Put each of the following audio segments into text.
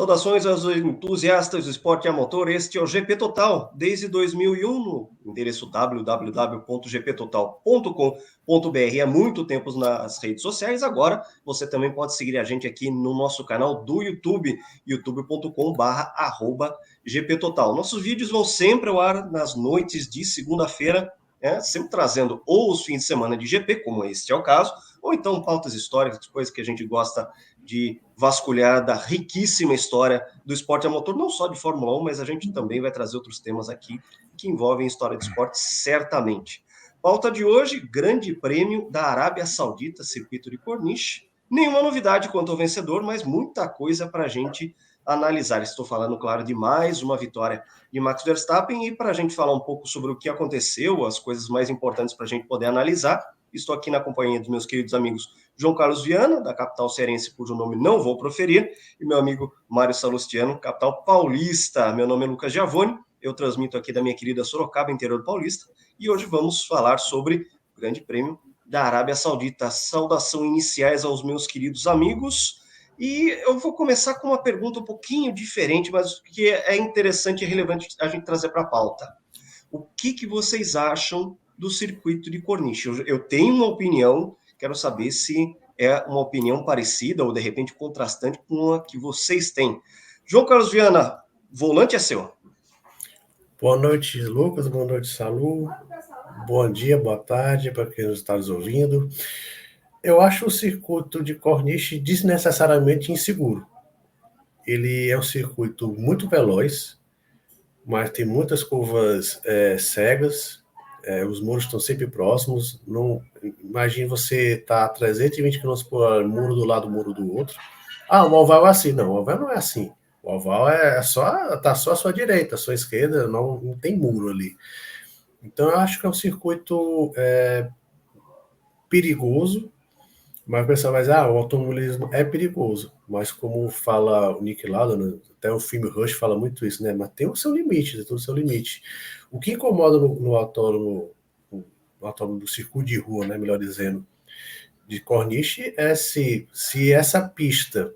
Saudações aos entusiastas do esporte a motor, este é o GP Total, desde 2001, no endereço www.gptotal.com.br. Há muito tempo nas redes sociais, agora você também pode seguir a gente aqui no nosso canal do YouTube, youtube.com/GPTotal. Nossos vídeos vão sempre ao ar nas noites de segunda-feira, sempre trazendo ou os fins de semana de GP, como este é o caso, ou então pautas históricas, coisas que a gente gosta de vasculhar da riquíssima história do esporte a motor, não só de Fórmula 1, mas a gente também vai trazer outros temas aqui que envolvem história de esporte, certamente. Pauta de hoje, Grande Prêmio da Arábia Saudita, circuito de Corniche. Nenhuma novidade quanto ao vencedor, mas muita coisa para a gente analisar. Estou falando, claro, de mais uma vitória de Max Verstappen, e para a gente falar um pouco sobre o que aconteceu, as coisas mais importantes para a gente poder analisar, estou aqui na companhia dos meus queridos amigos João Carlos Viana, da capital cearense, cujo nome não vou proferir, e meu amigo Mário Salustiano, capital paulista. Meu nome é Lucas Giavone, eu transmito aqui da minha querida Sorocaba, interior paulista, e hoje vamos falar sobre o Grande Prêmio da Arábia Saudita. Saudação iniciais aos meus queridos amigos, e eu vou começar com uma pergunta um pouquinho diferente, mas que é interessante e relevante a gente trazer para a pauta. O que vocês acham do circuito de Corniche? Eu tenho uma opinião, quero saber se é uma opinião parecida ou, de repente, contrastante com a que vocês têm. João Carlos Viana, volante é seu. Boa noite, Lucas. Boa noite, Salu. Bom dia, boa tarde para quem está nos ouvindo. Eu acho o circuito de Corniche desnecessariamente inseguro. Ele é um circuito muito veloz, mas tem muitas curvas cegas. Os muros estão sempre próximos. Não, imagine você estar a 320 km por hora, muro do lado, muro do outro. O oval é assim. Não, o oval não é assim. O oval tá só à sua direita, à sua esquerda, não tem muro ali. Então eu acho que é um circuito perigoso, mas o pessoal vai dizer, o automobilismo é perigoso. Mas como fala o Nick Lauda, né, até o filme Rush fala muito isso, né? Mas tem o seu limite, tem todo o seu limite. O que incomoda no autódromo do circuito de rua, né, melhor dizendo, de Corniche, é se essa pista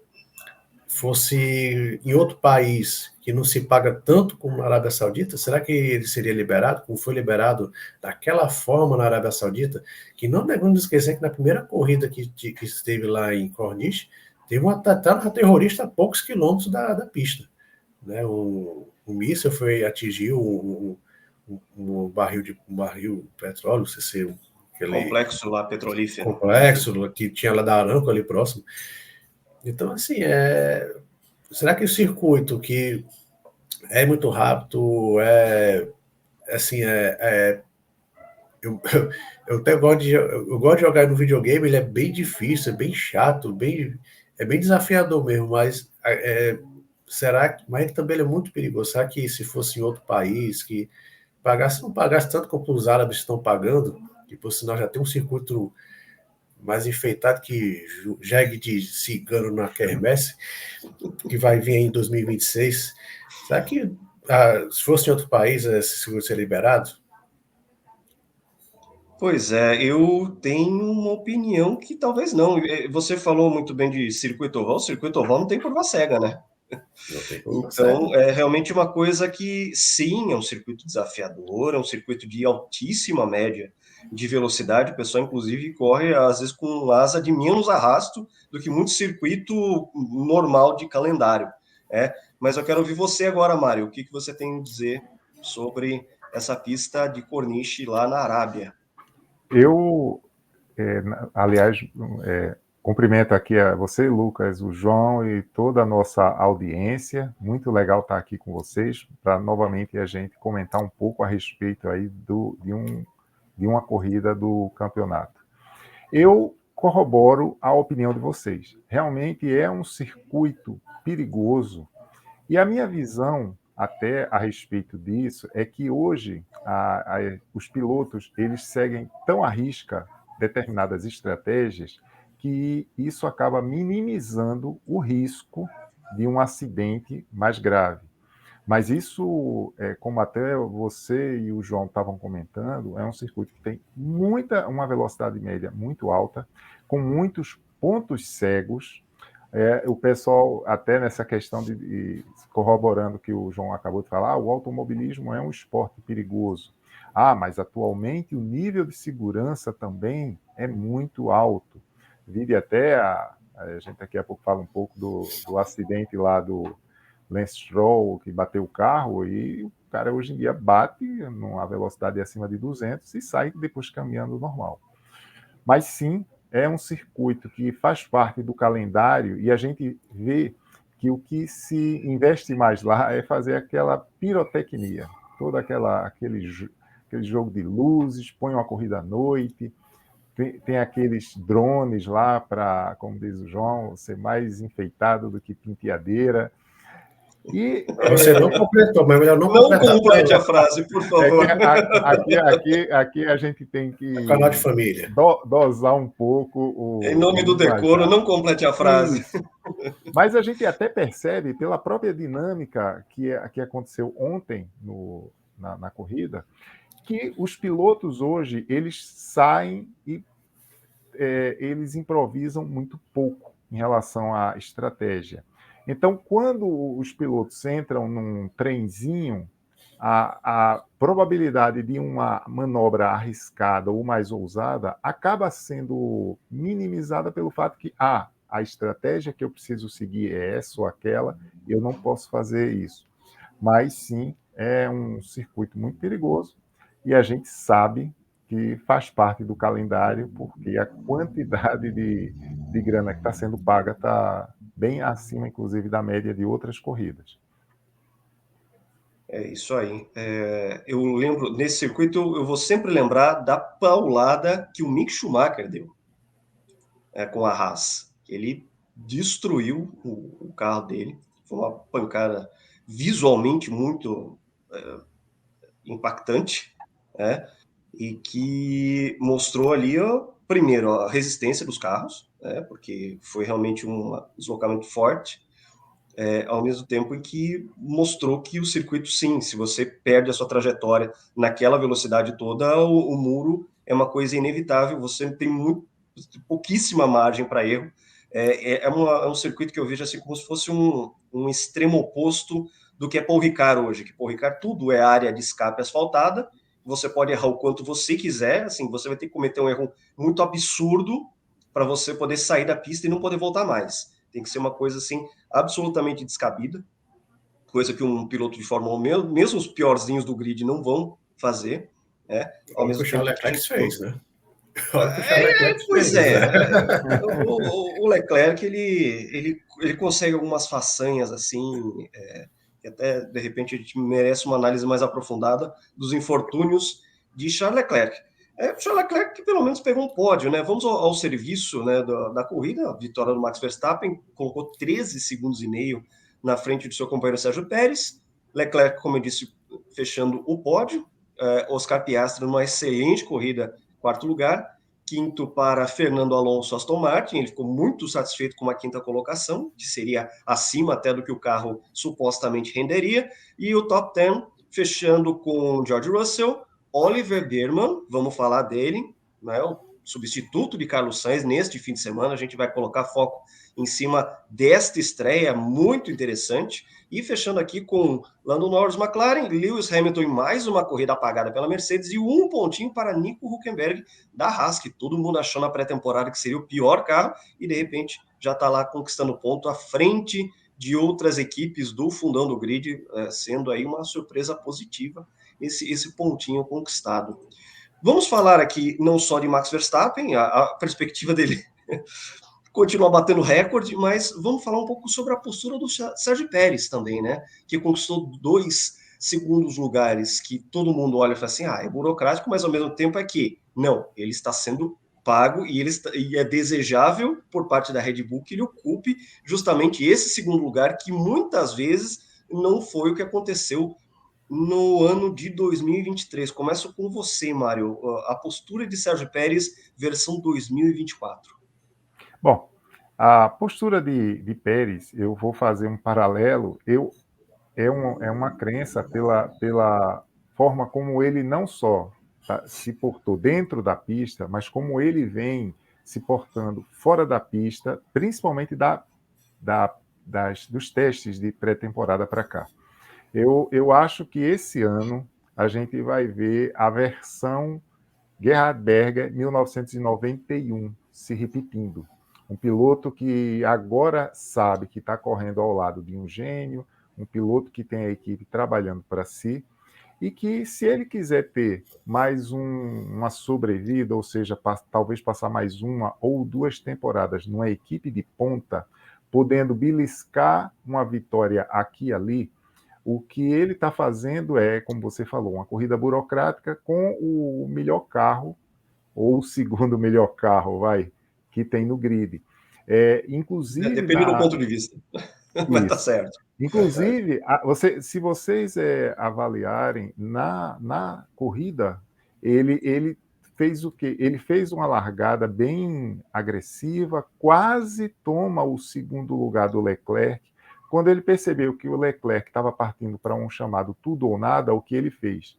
fosse em outro país que não se paga tanto como na Arábia Saudita, será que ele seria liberado, como foi liberado daquela forma na Arábia Saudita? Que não devemos esquecer que na primeira corrida que esteve lá em Corniche, teve um atentado terrorista a poucos quilômetros da pista. Né? Um míssil atingiu um barril de petróleo, não sei se aquele complexo lá petrolífero. Complexo que tinha lá da Aramco ali próximo. Então, assim, será que o circuito que é muito rápido, eu até gosto de jogar no videogame, ele é bem difícil, é bem chato, é bem desafiador mesmo, mas mas ele também é muito perigoso. Será que se fosse em outro país, que não pagasse tanto como os árabes estão pagando, que por sinal já tem um circuito mais enfeitado que jegue de cigano na quermesse, que vai vir em 2026. Será que, se fosse em outro país, esse seguro seria liberado? Pois é, eu tenho uma opinião que talvez não. Você falou muito bem de circuito oval. Circuito oval não tem curva cega, né? Não tem curva Então, cega. é realmente uma coisa que, sim, é um circuito desafiador, é um circuito de altíssima média de velocidade. O pessoal, inclusive, corre, às vezes, com asa de menos arrasto do que muito circuito normal de calendário. Mas eu quero ouvir você agora, Mário. O que você tem a dizer sobre essa pista de Corniche lá na Arábia? Eu, aliás, cumprimento aqui a você, Lucas, o João e toda a nossa audiência. Muito legal estar aqui com vocês para novamente a gente comentar um pouco a respeito aí de uma corrida do campeonato. Eu corroboro a opinião de vocês. Realmente é um circuito perigoso. E a minha visão até a respeito disso é que hoje os pilotos eles seguem tão à risca determinadas estratégias que isso acaba minimizando o risco de um acidente mais grave. Mas isso, como até você e o João estavam comentando, é um circuito que tem uma velocidade média muito alta, com muitos pontos cegos. O pessoal, até nessa questão corroborando o que o João acabou de falar, o automobilismo é um esporte perigoso. Mas atualmente o nível de segurança também é muito alto. Vide até, a gente daqui a pouco fala um pouco do acidente lá do Lance Stroll, que bateu o carro, e o cara hoje em dia bate numa velocidade acima de 200 e sai depois caminhando normal. Mas sim, é um circuito que faz parte do calendário e a gente vê que o que se investe mais lá é fazer aquela pirotecnia, todo aquele jogo de luzes, põe uma corrida à noite, tem aqueles drones lá para, como diz o João, ser mais enfeitado do que penteadeira. E, Você não completou, mas melhor não completar. Não complete a frase, por favor. Aqui a gente tem que Canal de família. dosar um pouco Em nome do decoro, não complete a frase. Isso. Mas a gente até percebe, pela própria dinâmica que aconteceu ontem na corrida, que os pilotos hoje, eles saem e eles improvisam muito pouco em relação à estratégia. Então, quando os pilotos entram num trenzinho, a probabilidade de uma manobra arriscada ou mais ousada acaba sendo minimizada pelo fato que a estratégia que eu preciso seguir é essa ou aquela, e eu não posso fazer isso. Mas sim, é um circuito muito perigoso e a gente sabe que faz parte do calendário, porque a quantidade de grana que está sendo paga está bem acima, inclusive, da média de outras corridas. É isso aí. Eu lembro, nesse circuito, eu vou sempre lembrar da paulada que o Mick Schumacher deu com a Haas. Ele destruiu o carro dele. Foi uma pancada visualmente muito impactante, né? E que mostrou ali, primeiro, a resistência dos carros, né? Porque foi realmente um deslocamento forte. Ao mesmo tempo em que mostrou que o circuito, sim, se você perde a sua trajetória naquela velocidade toda, o muro é uma coisa inevitável, você tem pouquíssima margem para erro. É um circuito que eu vejo assim como se fosse um extremo oposto do que é Paul Ricard hoje, que Paul Ricard tudo é área de escape asfaltada, você pode errar o quanto você quiser, assim, você vai ter que cometer um erro muito absurdo para você poder sair da pista e não poder voltar mais. Tem que ser uma coisa assim absolutamente descabida, coisa que um piloto de Fórmula 1, mesmo os piorzinhos do grid, não vão fazer. Ao mesmo tempo que a gente fez, né? Pois o Leclerc ele consegue algumas façanhas assim, que até de repente a gente merece uma análise mais aprofundada dos infortúnios de Charles Leclerc. Charles Leclerc que pelo menos pegou um pódio, né? Vamos ao serviço, né, da corrida, a vitória do Max Verstappen, colocou 13 segundos e meio na frente do seu companheiro Sérgio Pérez. Leclerc, como eu disse, fechando o pódio. Oscar Piastri numa excelente corrida, quarto lugar. Quinto para Fernando Alonso, Aston Martin, ele ficou muito satisfeito com uma quinta colocação, que seria acima até do que o carro supostamente renderia, e o top 10 fechando com George Russell, Oliver Biermann, vamos falar dele, né, o substituto de Carlos Sainz neste fim de semana, a gente vai colocar foco em cima desta estreia muito interessante, e fechando aqui com Lando Norris, McLaren, Lewis Hamilton em mais uma corrida apagada pela Mercedes e um pontinho para Nico Hülkenberg da Haas, que todo mundo achou na pré-temporada que seria o pior carro e de repente já está lá conquistando ponto à frente de outras equipes do fundão do grid, sendo aí uma surpresa positiva esse pontinho conquistado. Vamos falar aqui não só de Max Verstappen, a perspectiva dele continua batendo recorde, mas vamos falar um pouco sobre a postura do Sérgio Pérez também, né? Que conquistou 2 segundos lugares que todo mundo olha e fala assim, é burocrático, mas ao mesmo tempo é que, não, ele está sendo pago e é desejável por parte da Red Bull que ele ocupe justamente esse segundo lugar que muitas vezes não foi o que aconteceu no ano de 2023. Começo com você, Mário, a postura de Sérgio Pérez versão 2024. Bom, a postura de Pérez, eu vou fazer um paralelo, é uma crença pela forma como ele não só se portou dentro da pista, mas como ele vem se portando fora da pista, principalmente da dos testes de pré-temporada para cá. Eu acho que esse ano a gente vai ver a versão Gerhard Berger 1991 se repetindo. Um piloto que agora sabe que está correndo ao lado de um gênio, um piloto que tem a equipe trabalhando para si, e que, se ele quiser ter mais uma sobrevida, ou seja, talvez passar mais uma ou 2 temporadas numa equipe de ponta, podendo beliscar uma vitória aqui e ali, o que ele está fazendo é, como você falou, uma corrida burocrática com o melhor carro, ou o segundo melhor carro, que tem no grid. Inclusive, depende do ponto de vista, mas tá certo. Inclusive, se vocês avaliarem na corrida, ele fez o quê? Ele fez uma largada bem agressiva, quase toma o segundo lugar do Leclerc. Quando ele percebeu que o Leclerc estava partindo para um chamado tudo ou nada, o que ele fez?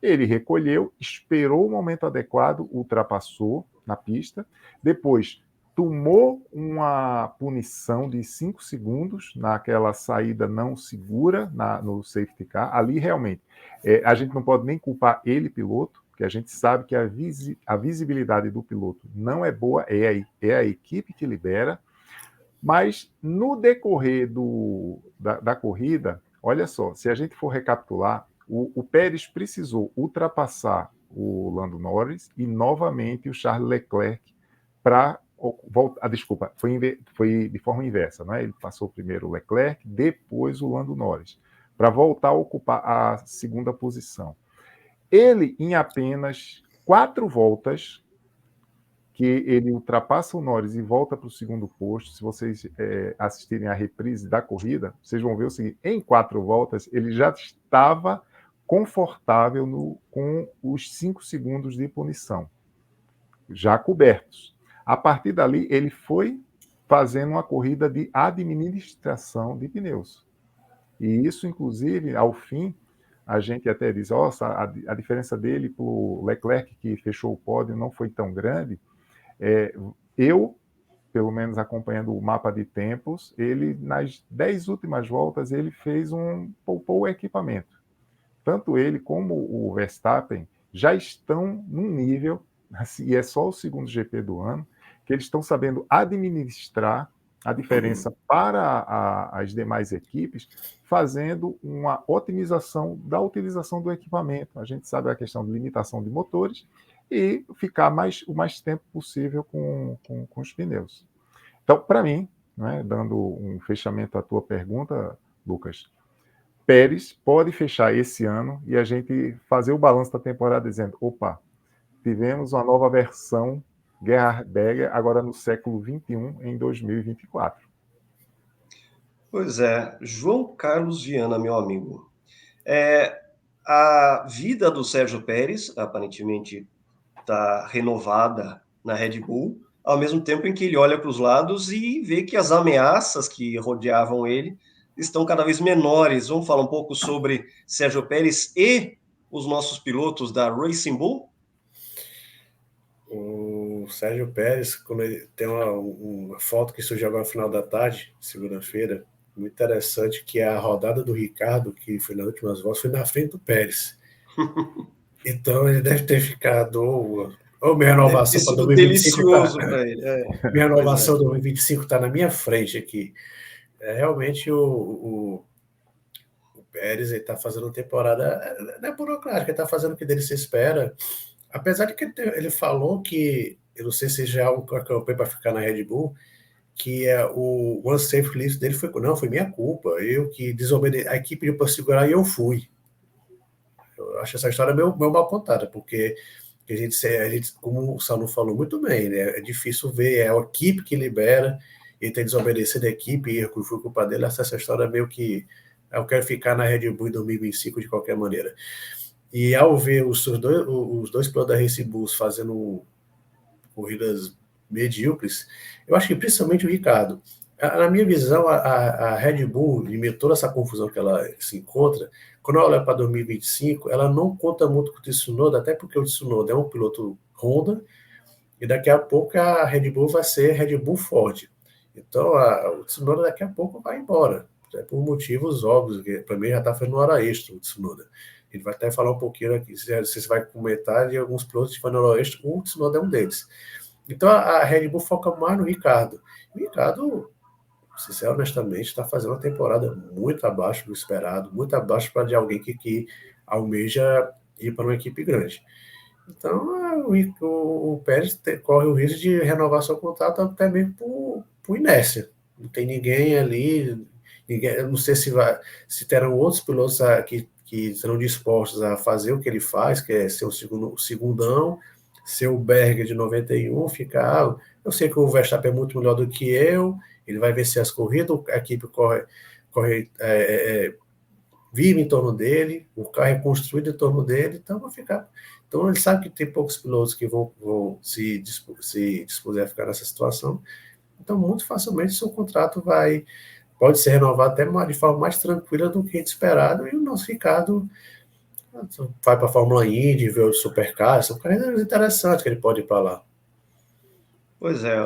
Ele recolheu, esperou o momento adequado, ultrapassou na pista, depois tomou uma punição de 5 segundos naquela saída não segura no safety car. Ali, realmente, a gente não pode nem culpar ele, piloto, porque a gente sabe que a visibilidade do piloto não é boa, é a equipe que libera. Mas, no decorrer da corrida, olha só, se a gente for recapitular, o Pérez precisou ultrapassar o Lando Norris e, novamente, o Charles Leclerc para... Desculpa, foi de forma inversa, não é? Ele passou primeiro o Leclerc, depois o Lando Norris, para voltar a ocupar a segunda posição. Ele, em apenas 4 voltas, que ele ultrapassa o Norris e volta para o segundo posto. Se vocês assistirem a reprise da corrida, vocês vão ver o seguinte: em 4 voltas, ele já estava confortável com os 5 segundos de punição, já cobertos. A partir dali, ele foi fazendo uma corrida de administração de pneus. E isso, inclusive, ao fim, a gente até diz, nossa, a diferença dele para o Leclerc, que fechou o pódio, não foi tão grande. Eu, pelo menos acompanhando o mapa de tempos, ele, nas 10 últimas voltas, ele poupou o equipamento. Tanto ele como o Verstappen já estão num nível, assim, e é só o segundo GP do ano, que eles estão sabendo administrar a diferença para as demais equipes, fazendo uma otimização da utilização do equipamento. A gente sabe a questão de limitação de motores e ficar o mais tempo possível com os pneus. Então, para mim, né, dando um fechamento à tua pergunta, Lucas, Pérez pode fechar esse ano e a gente fazer o balanço da temporada dizendo, opa, tivemos uma nova versão Gerhard Berger agora no século XXI, em 2024. Pois é, João Carlos Viana, meu amigo. A vida do Sérgio Pérez, aparentemente, está renovada na Red Bull, ao mesmo tempo em que ele olha para os lados e vê que as ameaças que rodeavam ele estão cada vez menores. Vamos falar um pouco sobre Sérgio Pérez e os nossos pilotos da Racing Bull? O Sérgio Pérez, quando ele tem uma foto que surgiu agora no final da tarde, segunda-feira, muito interessante, que a rodada do Ricardo, que foi nas últimas voltas, foi na frente do Pérez. Então ele deve ter ficado, minha renovação para 2025 delicioso para ele. Minha renovação 2025 está na minha frente aqui. Realmente o Pérez está fazendo uma temporada, não é burocrática, ele está fazendo o que dele se espera. Apesar de que ele falou que, eu não sei se já é algo que acompanhei para ficar na Red Bull, que o unsafe list dele foi minha culpa. Eu que desobedeci, a equipe pediu para segurar e eu fui. Eu acho essa história meio mal contada, porque a gente, como o Sanu falou muito bem, né, é difícil ver, é a equipe que libera, ele tem desobedecido a equipe, e foi culpa dele. Essa história meio que eu quero ficar na Red Bull em 2025 de qualquer maneira. E ao ver os dois pilotos da Racing Bull fazendo corridas medíocres, eu acho que principalmente o Ricardo. Na minha visão, a Red Bull, em meio a toda essa confusão que ela se encontra, quando ela olha para 2025, ela não conta muito com o Tsunoda, até porque o Tsunoda é um piloto Honda, e daqui a pouco a Red Bull vai ser Red Bull Ford. Então, o Tsunoda daqui a pouco vai embora, né, por motivos óbvios, que para mim já está fazendo hora extra o Tsunoda. Ele vai até falar um pouquinho aqui, se você vai comentar de alguns pilotos que fazem hora extra, o Tsunoda é um deles. Então, a Red Bull foca mais no Ricardo. O Ricardo, sinceramente, honestamente, está fazendo uma temporada muito abaixo do esperado, muito abaixo para de alguém que almeja ir para uma equipe grande. Então, o Pérez corre o risco de renovar seu contrato até mesmo por inércia. Não tem ninguém ali, eu não sei se terão outros pilotos que serão dispostos a fazer o que ele faz, que é ser o segundão, ser o Berger de 91, ficar. Eu sei que o Verstappen é muito melhor do que eu, ele vai vencer as corridas, a equipe vive em torno dele, o carro é construído em torno dele, então vai ficar. Então ele sabe que tem poucos pilotos que vão se dispuser a ficar nessa situação. Então, muito facilmente, seu contrato pode ser renovado até de forma mais tranquila do que esperado, e o nosso Ricardo vai para a Fórmula Indy, ver o Supercar, são corridas interessantes que ele pode ir para lá. Pois é,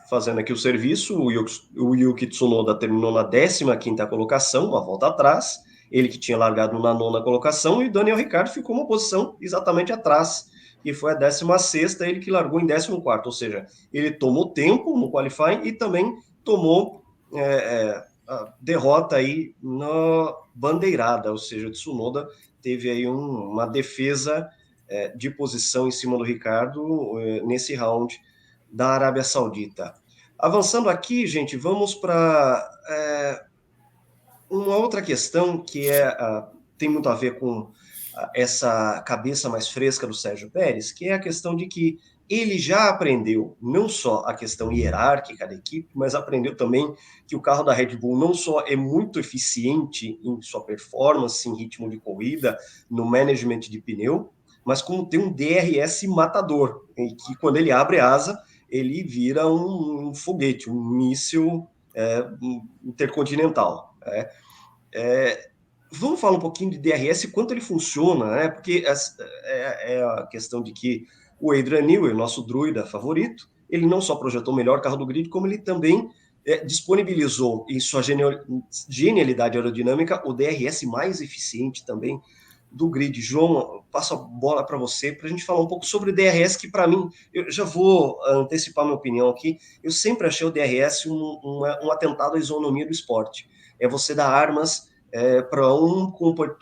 fazendo aqui o serviço, o Yuki Tsunoda terminou na 15ª colocação, uma volta atrás, ele que tinha largado na 9ª colocação, e o Daniel Ricciardo ficou uma posição exatamente atrás, que foi a 16ª, ele que largou em 14º, ou seja, ele tomou tempo no qualifying e também tomou a derrota aí na bandeirada, ou seja, o Tsunoda teve aí uma defesa de posição em cima do Ricciardo nesse round da Arábia Saudita. Avançando aqui, gente, vamos para uma outra questão que tem muito a ver com essa cabeça mais fresca do Sérgio Pérez, que é a questão de que ele já aprendeu não só a questão hierárquica da equipe, mas aprendeu também que o carro da Red Bull não só é muito eficiente em sua performance, em ritmo de corrida, no management de pneu, mas como tem um DRS matador, em que quando ele abre asa, ele vira um foguete, um míssil intercontinental. Vamos falar um pouquinho de DRS, quanto ele funciona, né? Porque é a questão de que o Adrian Newey, nosso druida favorito, ele não só projetou o melhor carro do grid, como ele também disponibilizou em sua genialidade aerodinâmica o DRS mais eficiente também do grid. João, passo a bola para você para a gente falar um pouco sobre o DRS, que para mim, eu já vou antecipar minha opinião aqui, eu sempre achei o DRS um atentado à isonomia do esporte. É você dar armas para um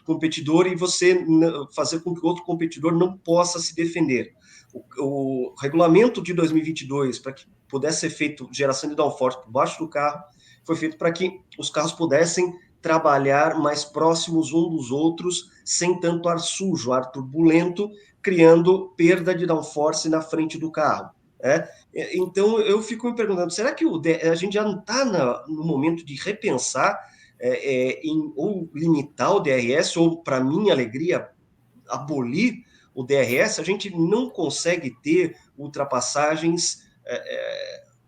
competidor e você fazer com que o outro competidor não possa se defender. O regulamento de 2022, para que pudesse ser feito geração de downforce por baixo do carro, foi feito para que os carros pudessem trabalhar mais próximos um dos outros, sem tanto ar sujo, ar turbulento, criando perda de downforce na frente do carro. Então eu fico me perguntando, será que a gente já não está no momento de repensar ou limitar o DRS, ou, para minha alegria, abolir o DRS? A gente não consegue ter ultrapassagens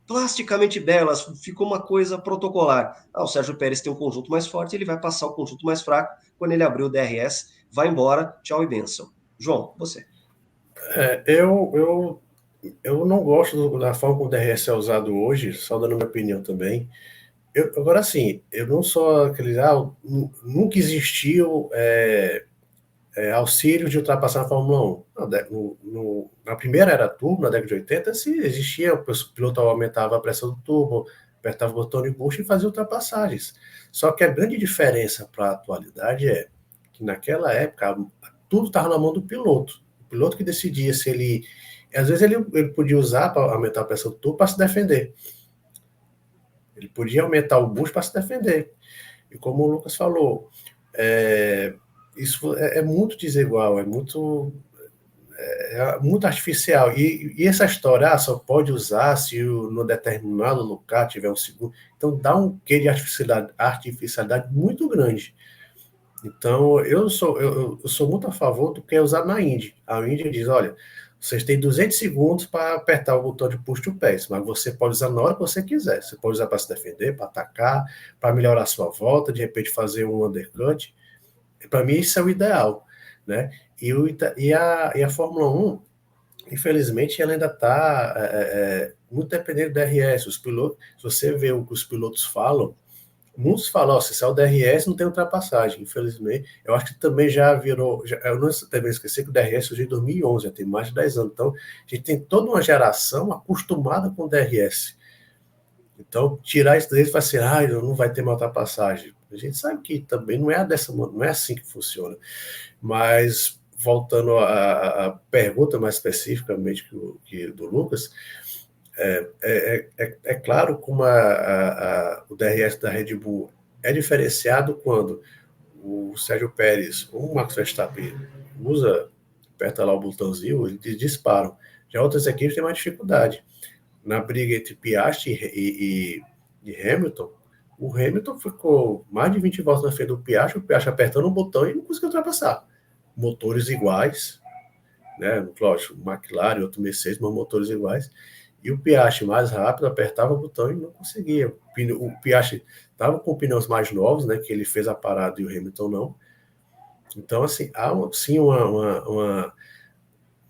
plasticamente belas, ficou uma coisa protocolar. O Sérgio Pérez tem um conjunto mais forte, ele vai passar o conjunto mais fraco, quando ele abrir o DRS, vai embora, tchau e bênção. João, você. Eu não gosto da forma como o DRS é usado hoje, só dando minha opinião também. Agora, sim, eu não sou aquele. Nunca existiu auxílio de ultrapassar a Fórmula 1. Na primeira era turbo, na década de 80, se existia, o piloto aumentava a pressão do turbo, apertava o botão de push e fazia ultrapassagens. Só que a grande diferença para a atualidade é que naquela época tudo estava na mão do piloto. O piloto que decidia se ele. Às vezes ele podia usar para aumentar a pressão do turbo para se defender. Ele podia aumentar o boost para se defender. E como o Lucas falou, isso é muito desigual, é muito artificial. E essa história só pode usar se no determinado lugar tiver um segundo. Então dá um quê de artificialidade muito grande. Então eu sou muito a favor do que é usado na Indy. A Indy diz, olha, vocês têm 200 segundos para apertar o botão de push to pass, mas você pode usar na hora que você quiser. Você pode usar para se defender, para atacar, para melhorar a sua volta, de repente fazer um undercut. Para mim isso é o ideal, né? E a Fórmula 1 infelizmente, ela ainda está muito dependente do DRS. Os pilotos, se você vê o que os pilotos falam, muitos falam, se sair o DRS não tem ultrapassagem, infelizmente. Eu acho que também já virou, eu não também esqueci que o DRS surgiu em 2011, já tem mais de 10 anos. Então, a gente tem toda uma geração acostumada com o DRS. Então, tirar isso deles e falar assim, não vai ter uma ultrapassagem. A gente sabe que também não é assim que funciona. Mas, voltando à pergunta mais especificamente que do Lucas, é claro como o DRS da Red Bull é diferenciado quando o Sérgio Pérez ou o Max Verstappen aperta lá o botãozinho, eles disparam. Já outras equipes têm mais dificuldade. Na briga entre Piastri e Hamilton, o Hamilton ficou mais de 20 voltas na frente do Piastri, o Piastri apertando o botão e não conseguiu ultrapassar. Motores iguais, né? Lógico, McLaren, outro Mercedes, mas motores iguais. E o Piastri mais rápido apertava o botão e não conseguia. O Piastri estava com pneus mais novos, né? Que ele fez a parada e o Hamilton não. Então, assim, há sim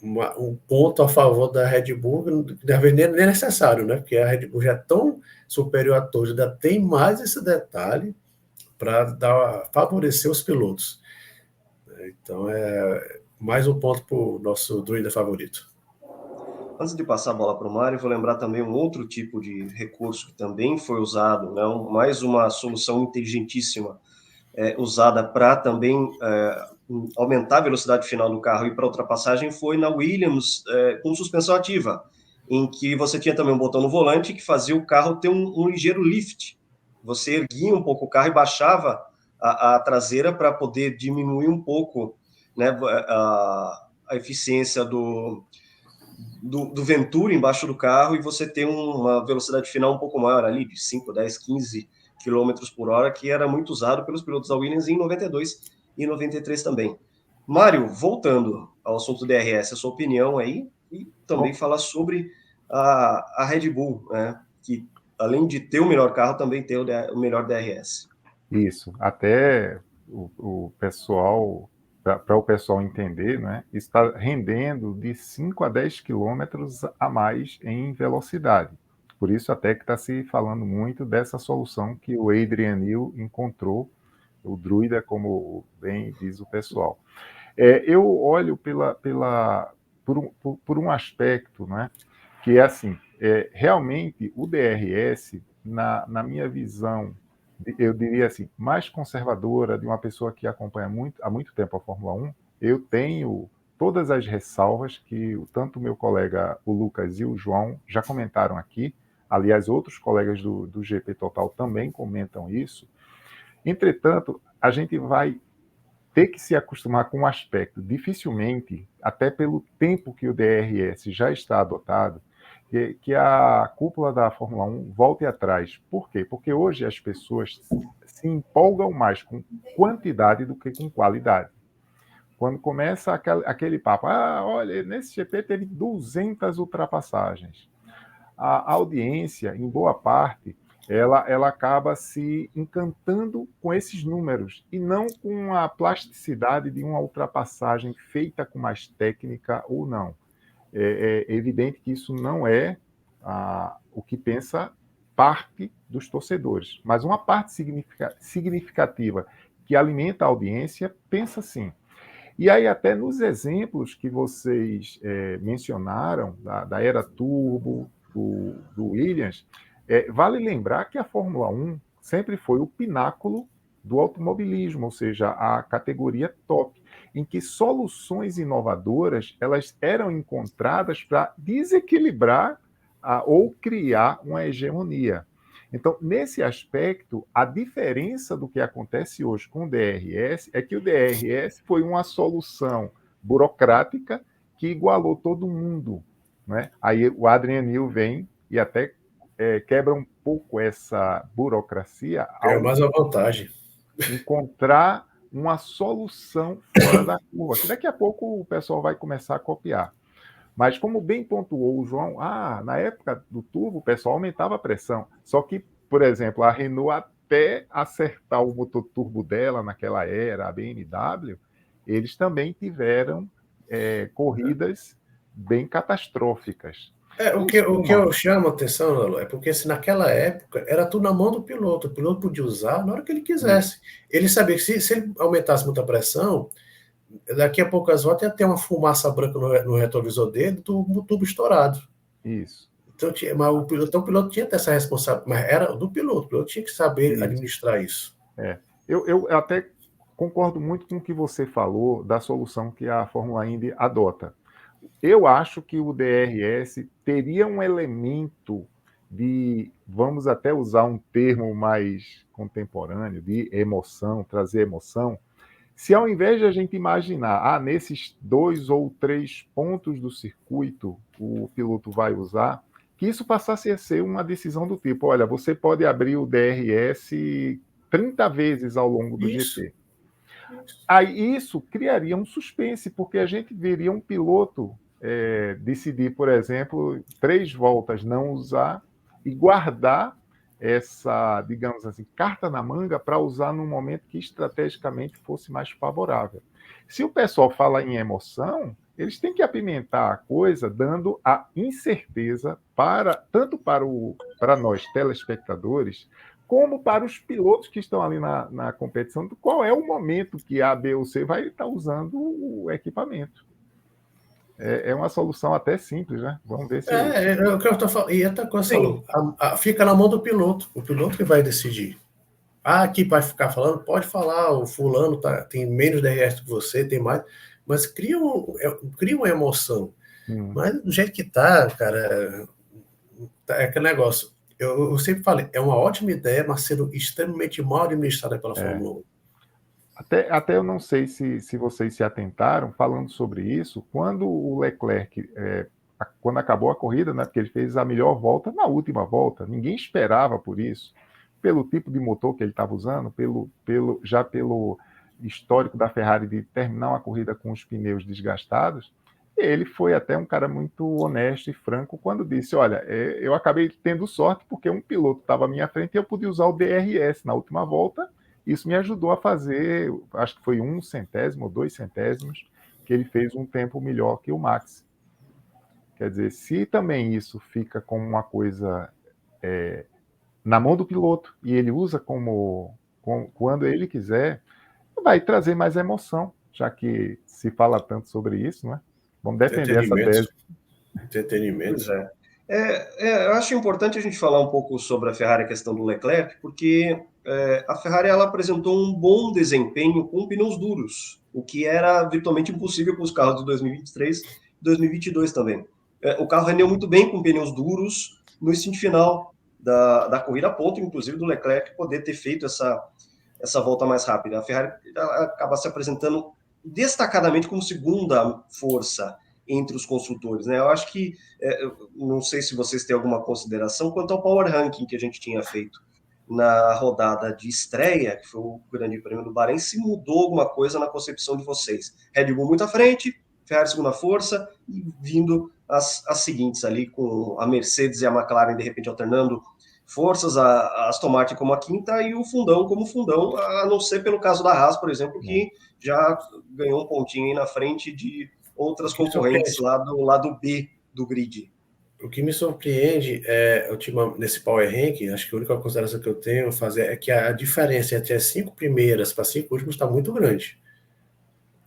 um ponto a favor da Red Bull, que na verdade nem é necessário, né? Porque a Red Bull já é tão superior a todos, ainda tem mais esse detalhe para favorecer os pilotos. Então, é mais um ponto para o nosso druida favorito. Antes de passar a bola para o Mário, vou lembrar também um outro tipo de recurso que também foi usado, né? Mais uma solução inteligentíssima usada para também aumentar a velocidade final do carro e para ultrapassagem foi na Williams com suspensão ativa, em que você tinha também um botão no volante que fazia o carro ter um ligeiro lift. Você erguia um pouco o carro e baixava a traseira para poder diminuir um pouco, né, a eficiência do Venturi embaixo do carro e você ter uma velocidade final um pouco maior ali, de 5, 10, 15 km por hora, que era muito usado pelos pilotos da Williams em 92 e 93 também. Mário, voltando ao assunto do DRS, a sua opinião aí, e também falar sobre a Red Bull, né, que além de ter o melhor carro, também tem o melhor DRS. Isso, até o pessoal, para o pessoal entender, né, está rendendo de 5 a 10 quilômetros a mais em velocidade. Por isso até que está se falando muito dessa solução que o Adrian Newey encontrou, o druida, como bem diz o pessoal. Eu olho por um aspecto, né, que é assim, realmente o DRS, na minha visão, eu diria assim, mais conservadora, de uma pessoa que acompanha há muito tempo a Fórmula 1, eu tenho todas as ressalvas que tanto o meu colega, o Lucas, e o João já comentaram aqui. Aliás, outros colegas do GP Total também comentam isso. Entretanto, a gente vai ter que se acostumar com um aspecto, dificilmente, até pelo tempo que o DRS já está adotado, que a cúpula da Fórmula 1 volte atrás. Por quê? Porque hoje as pessoas se empolgam mais com quantidade do que com qualidade. Quando começa aquele papo, olha, nesse GP teve 200 ultrapassagens. A audiência, em boa parte, ela acaba se encantando com esses números e não com a plasticidade de uma ultrapassagem feita com mais técnica ou não. É evidente que isso não é o que pensa parte dos torcedores, mas uma parte significativa que alimenta a audiência pensa sim. E aí até nos exemplos que vocês mencionaram, da era turbo, do Williams, vale lembrar que a Fórmula 1 sempre foi o pináculo do automobilismo, ou seja, a categoria top, em que soluções inovadoras elas eram encontradas para desequilibrar ou criar uma hegemonia. Então, nesse aspecto, a diferença do que acontece hoje com o DRS é que o DRS foi uma solução burocrática que igualou todo mundo, né? Aí o Adrian Newey vem e até quebra um pouco essa burocracia É mais uma vantagem. Encontrar uma solução fora da curva, que daqui a pouco o pessoal vai começar a copiar. Mas como bem pontuou o João, na época do turbo o pessoal aumentava a pressão. Só que, por exemplo, a Renault até acertar o motor turbo dela naquela era, a BMW, eles também tiveram corridas bem catastróficas. O que eu chamo a atenção, Lalo, é porque assim, naquela época era tudo na mão do piloto. O piloto podia usar na hora que ele quisesse. Ele sabia que se ele aumentasse muita pressão, daqui a poucas voltas ia ter uma fumaça branca no retrovisor dele, do tubo estourado. Isso. Então, mas o piloto tinha que ter essa responsabilidade, mas era do piloto. O piloto tinha que saber administrar isso. Eu até concordo muito com o que você falou da solução que a Fórmula Indy adota. Eu acho que o DRS teria um elemento de, vamos até usar um termo mais contemporâneo, de emoção, trazer emoção. Se ao invés de a gente imaginar, nesses 2 ou 3 pontos do circuito o piloto vai usar, que isso passasse a ser uma decisão do tipo, olha, você pode abrir o DRS 30 vezes ao longo do GP. Aí isso criaria um suspense, porque a gente veria um piloto decidir, por exemplo, 3 voltas não usar e guardar essa, digamos assim, carta na manga para usar num momento que estrategicamente fosse mais favorável. Se o pessoal fala em emoção, eles têm que apimentar a coisa, dando a incerteza tanto para nós telespectadores, como para os pilotos que estão ali na competição, qual é o momento que A, B ou C vai estar usando o equipamento. É uma solução até simples, né? Vamos ver se... É o que eu estou falando. E outra coisa, fica na mão do piloto. O piloto que vai decidir. Aqui vai ficar falando, pode falar, o fulano tem menos DRS que você, tem mais, mas cria uma emoção. Mas do jeito que tá, cara, é aquele negócio. Eu sempre falei, é uma ótima ideia, mas sendo extremamente mal administrada pela Fórmula 1. Até eu não sei se vocês se atentaram, falando sobre isso, quando o Leclerc, quando acabou a corrida, né, porque ele fez a melhor volta na última volta, ninguém esperava por isso, pelo tipo de motor que ele estava usando, já pelo histórico da Ferrari de terminar uma corrida com os pneus desgastados. Ele foi até um cara muito honesto e franco quando disse, olha, eu acabei tendo sorte porque um piloto estava à minha frente e eu podia usar o DRS na última volta. Isso me ajudou a fazer, acho que foi 1 centésimo ou 2 centésimos, que ele fez um tempo melhor que o Max. Quer dizer, se também isso fica como uma coisa na mão do piloto e ele usa quando ele quiser, vai trazer mais emoção, já que se fala tanto sobre isso, né? Vamos defender essa tese. Entretenimento. Eu acho importante a gente falar um pouco sobre a Ferrari, a questão do Leclerc, porque a Ferrari ela apresentou um bom desempenho com pneus duros, o que era virtualmente impossível com os carros de 2023 e 2022 também. O carro rendeu muito bem com pneus duros no stint final da corrida, a ponto, inclusive, do Leclerc poder ter feito essa volta mais rápida. A Ferrari acaba se apresentando destacadamente como segunda força entre os construtores, né? Eu acho que, não sei se vocês têm alguma consideração quanto ao Power Ranking que a gente tinha feito na rodada de estreia, que foi o Grande Prêmio do Bahrein, se mudou alguma coisa na concepção de vocês. Red Bull muito à frente, Ferrari segunda força, e vindo as seguintes ali, com a Mercedes e a McLaren, de repente, alternando forças, a Aston Martin como a quinta e o fundão como fundão, a não ser pelo caso da Haas, por exemplo, que já ganhou um pontinho aí na frente de outras concorrentes lá do lado B do grid. O que me surpreende nesse Power Ranking, acho que a única consideração que eu tenho a fazer é que a diferença entre as 5 primeiras para 5 últimas está muito grande.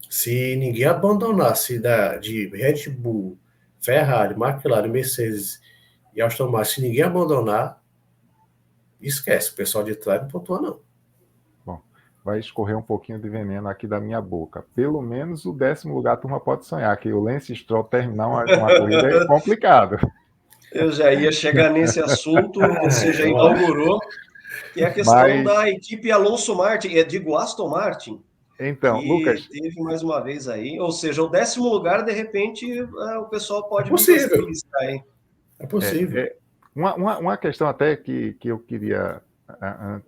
Se ninguém abandonasse de Red Bull, Ferrari, McLaren, Mercedes e Aston Martin, se ninguém abandonar, esquece, o pessoal de trás não pontua, não. Bom, vai escorrer um pouquinho de veneno aqui da minha boca. Pelo menos o 10º lugar a turma pode sonhar, que o Lance Stroll terminar uma corrida é complicado. Eu já ia chegar nesse assunto, você já inaugurou, que é a questão da equipe Alonso Martin, digo Aston Martin. Então, que Lucas, teve mais uma vez aí, ou seja, o 10º lugar, de repente, o pessoal pode... É possível. É possível. Uma questão até que eu queria,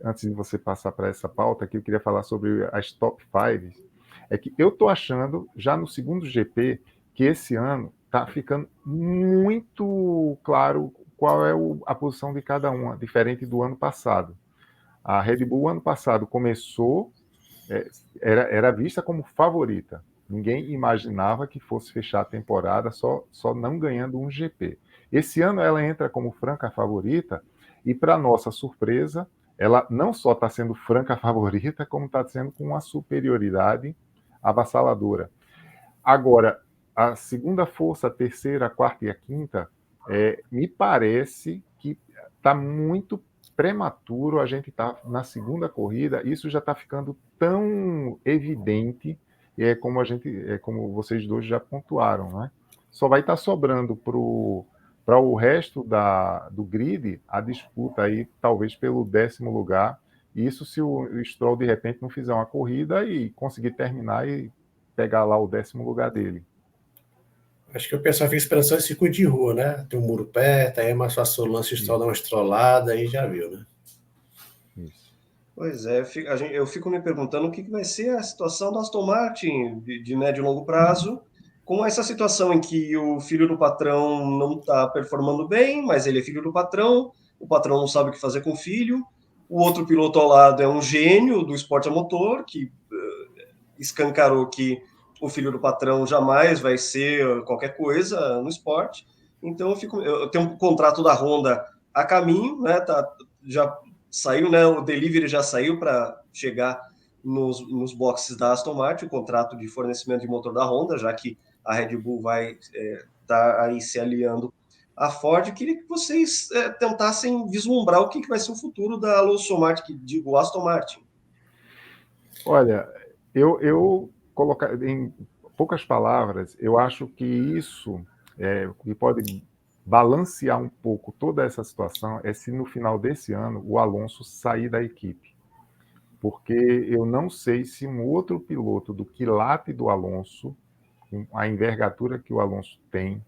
antes de você passar para essa pauta, que eu queria falar sobre as top 5, é que eu estou achando, já no segundo GP, que esse ano está ficando muito claro qual é a posição de cada uma, diferente do ano passado. A Red Bull, ano passado, começou, era vista como favorita. Ninguém imaginava que fosse fechar a temporada só não ganhando um GP. Esse ano ela entra como franca favorita e, para nossa surpresa, ela não só está sendo franca favorita, como está sendo com uma superioridade avassaladora. Agora, a segunda força, a terceira, a quarta e a quinta, me parece que está muito prematuro a gente estar na segunda corrida. Isso já está ficando tão evidente, como vocês dois já pontuaram, né? Só vai estar sobrando para o resto do grid a disputa aí, talvez pelo 10º lugar. Isso se o Stroll de repente não fizer uma corrida e conseguir terminar e pegar lá o 10º lugar dele. Acho que o pessoal fica esperando só esse circuito de rua, né? Tem um muro perto, aí é mais fácil o lance, o Stroll dar uma estrolada, aí já viu, né? Isso. Pois é, eu fico me perguntando o que vai ser a situação da Aston Martin de médio e longo prazo, com essa situação em que o filho do patrão não está performando bem, mas ele é filho do patrão, o patrão não sabe o que fazer com o filho, o outro piloto ao lado é um gênio do esporte a motor, que escancarou que o filho do patrão jamais vai ser qualquer coisa no esporte. Então eu tenho um contrato da Honda a caminho, né? Já saiu, né? O delivery já saiu para chegar nos boxes da Aston Martin, o contrato de fornecimento de motor da Honda, já que a Red Bull vai estar aí se aliando à Ford. Queria que vocês tentassem vislumbrar o que vai ser o futuro da Alonso Martin, que digo Aston Martin. Olha, eu colocar em poucas palavras, eu acho que isso que pode balancear um pouco toda essa situação é se no final desse ano o Alonso sair da equipe. Porque eu não sei se um outro piloto do quilate do Alonso, com a envergadura que o Alonso tem,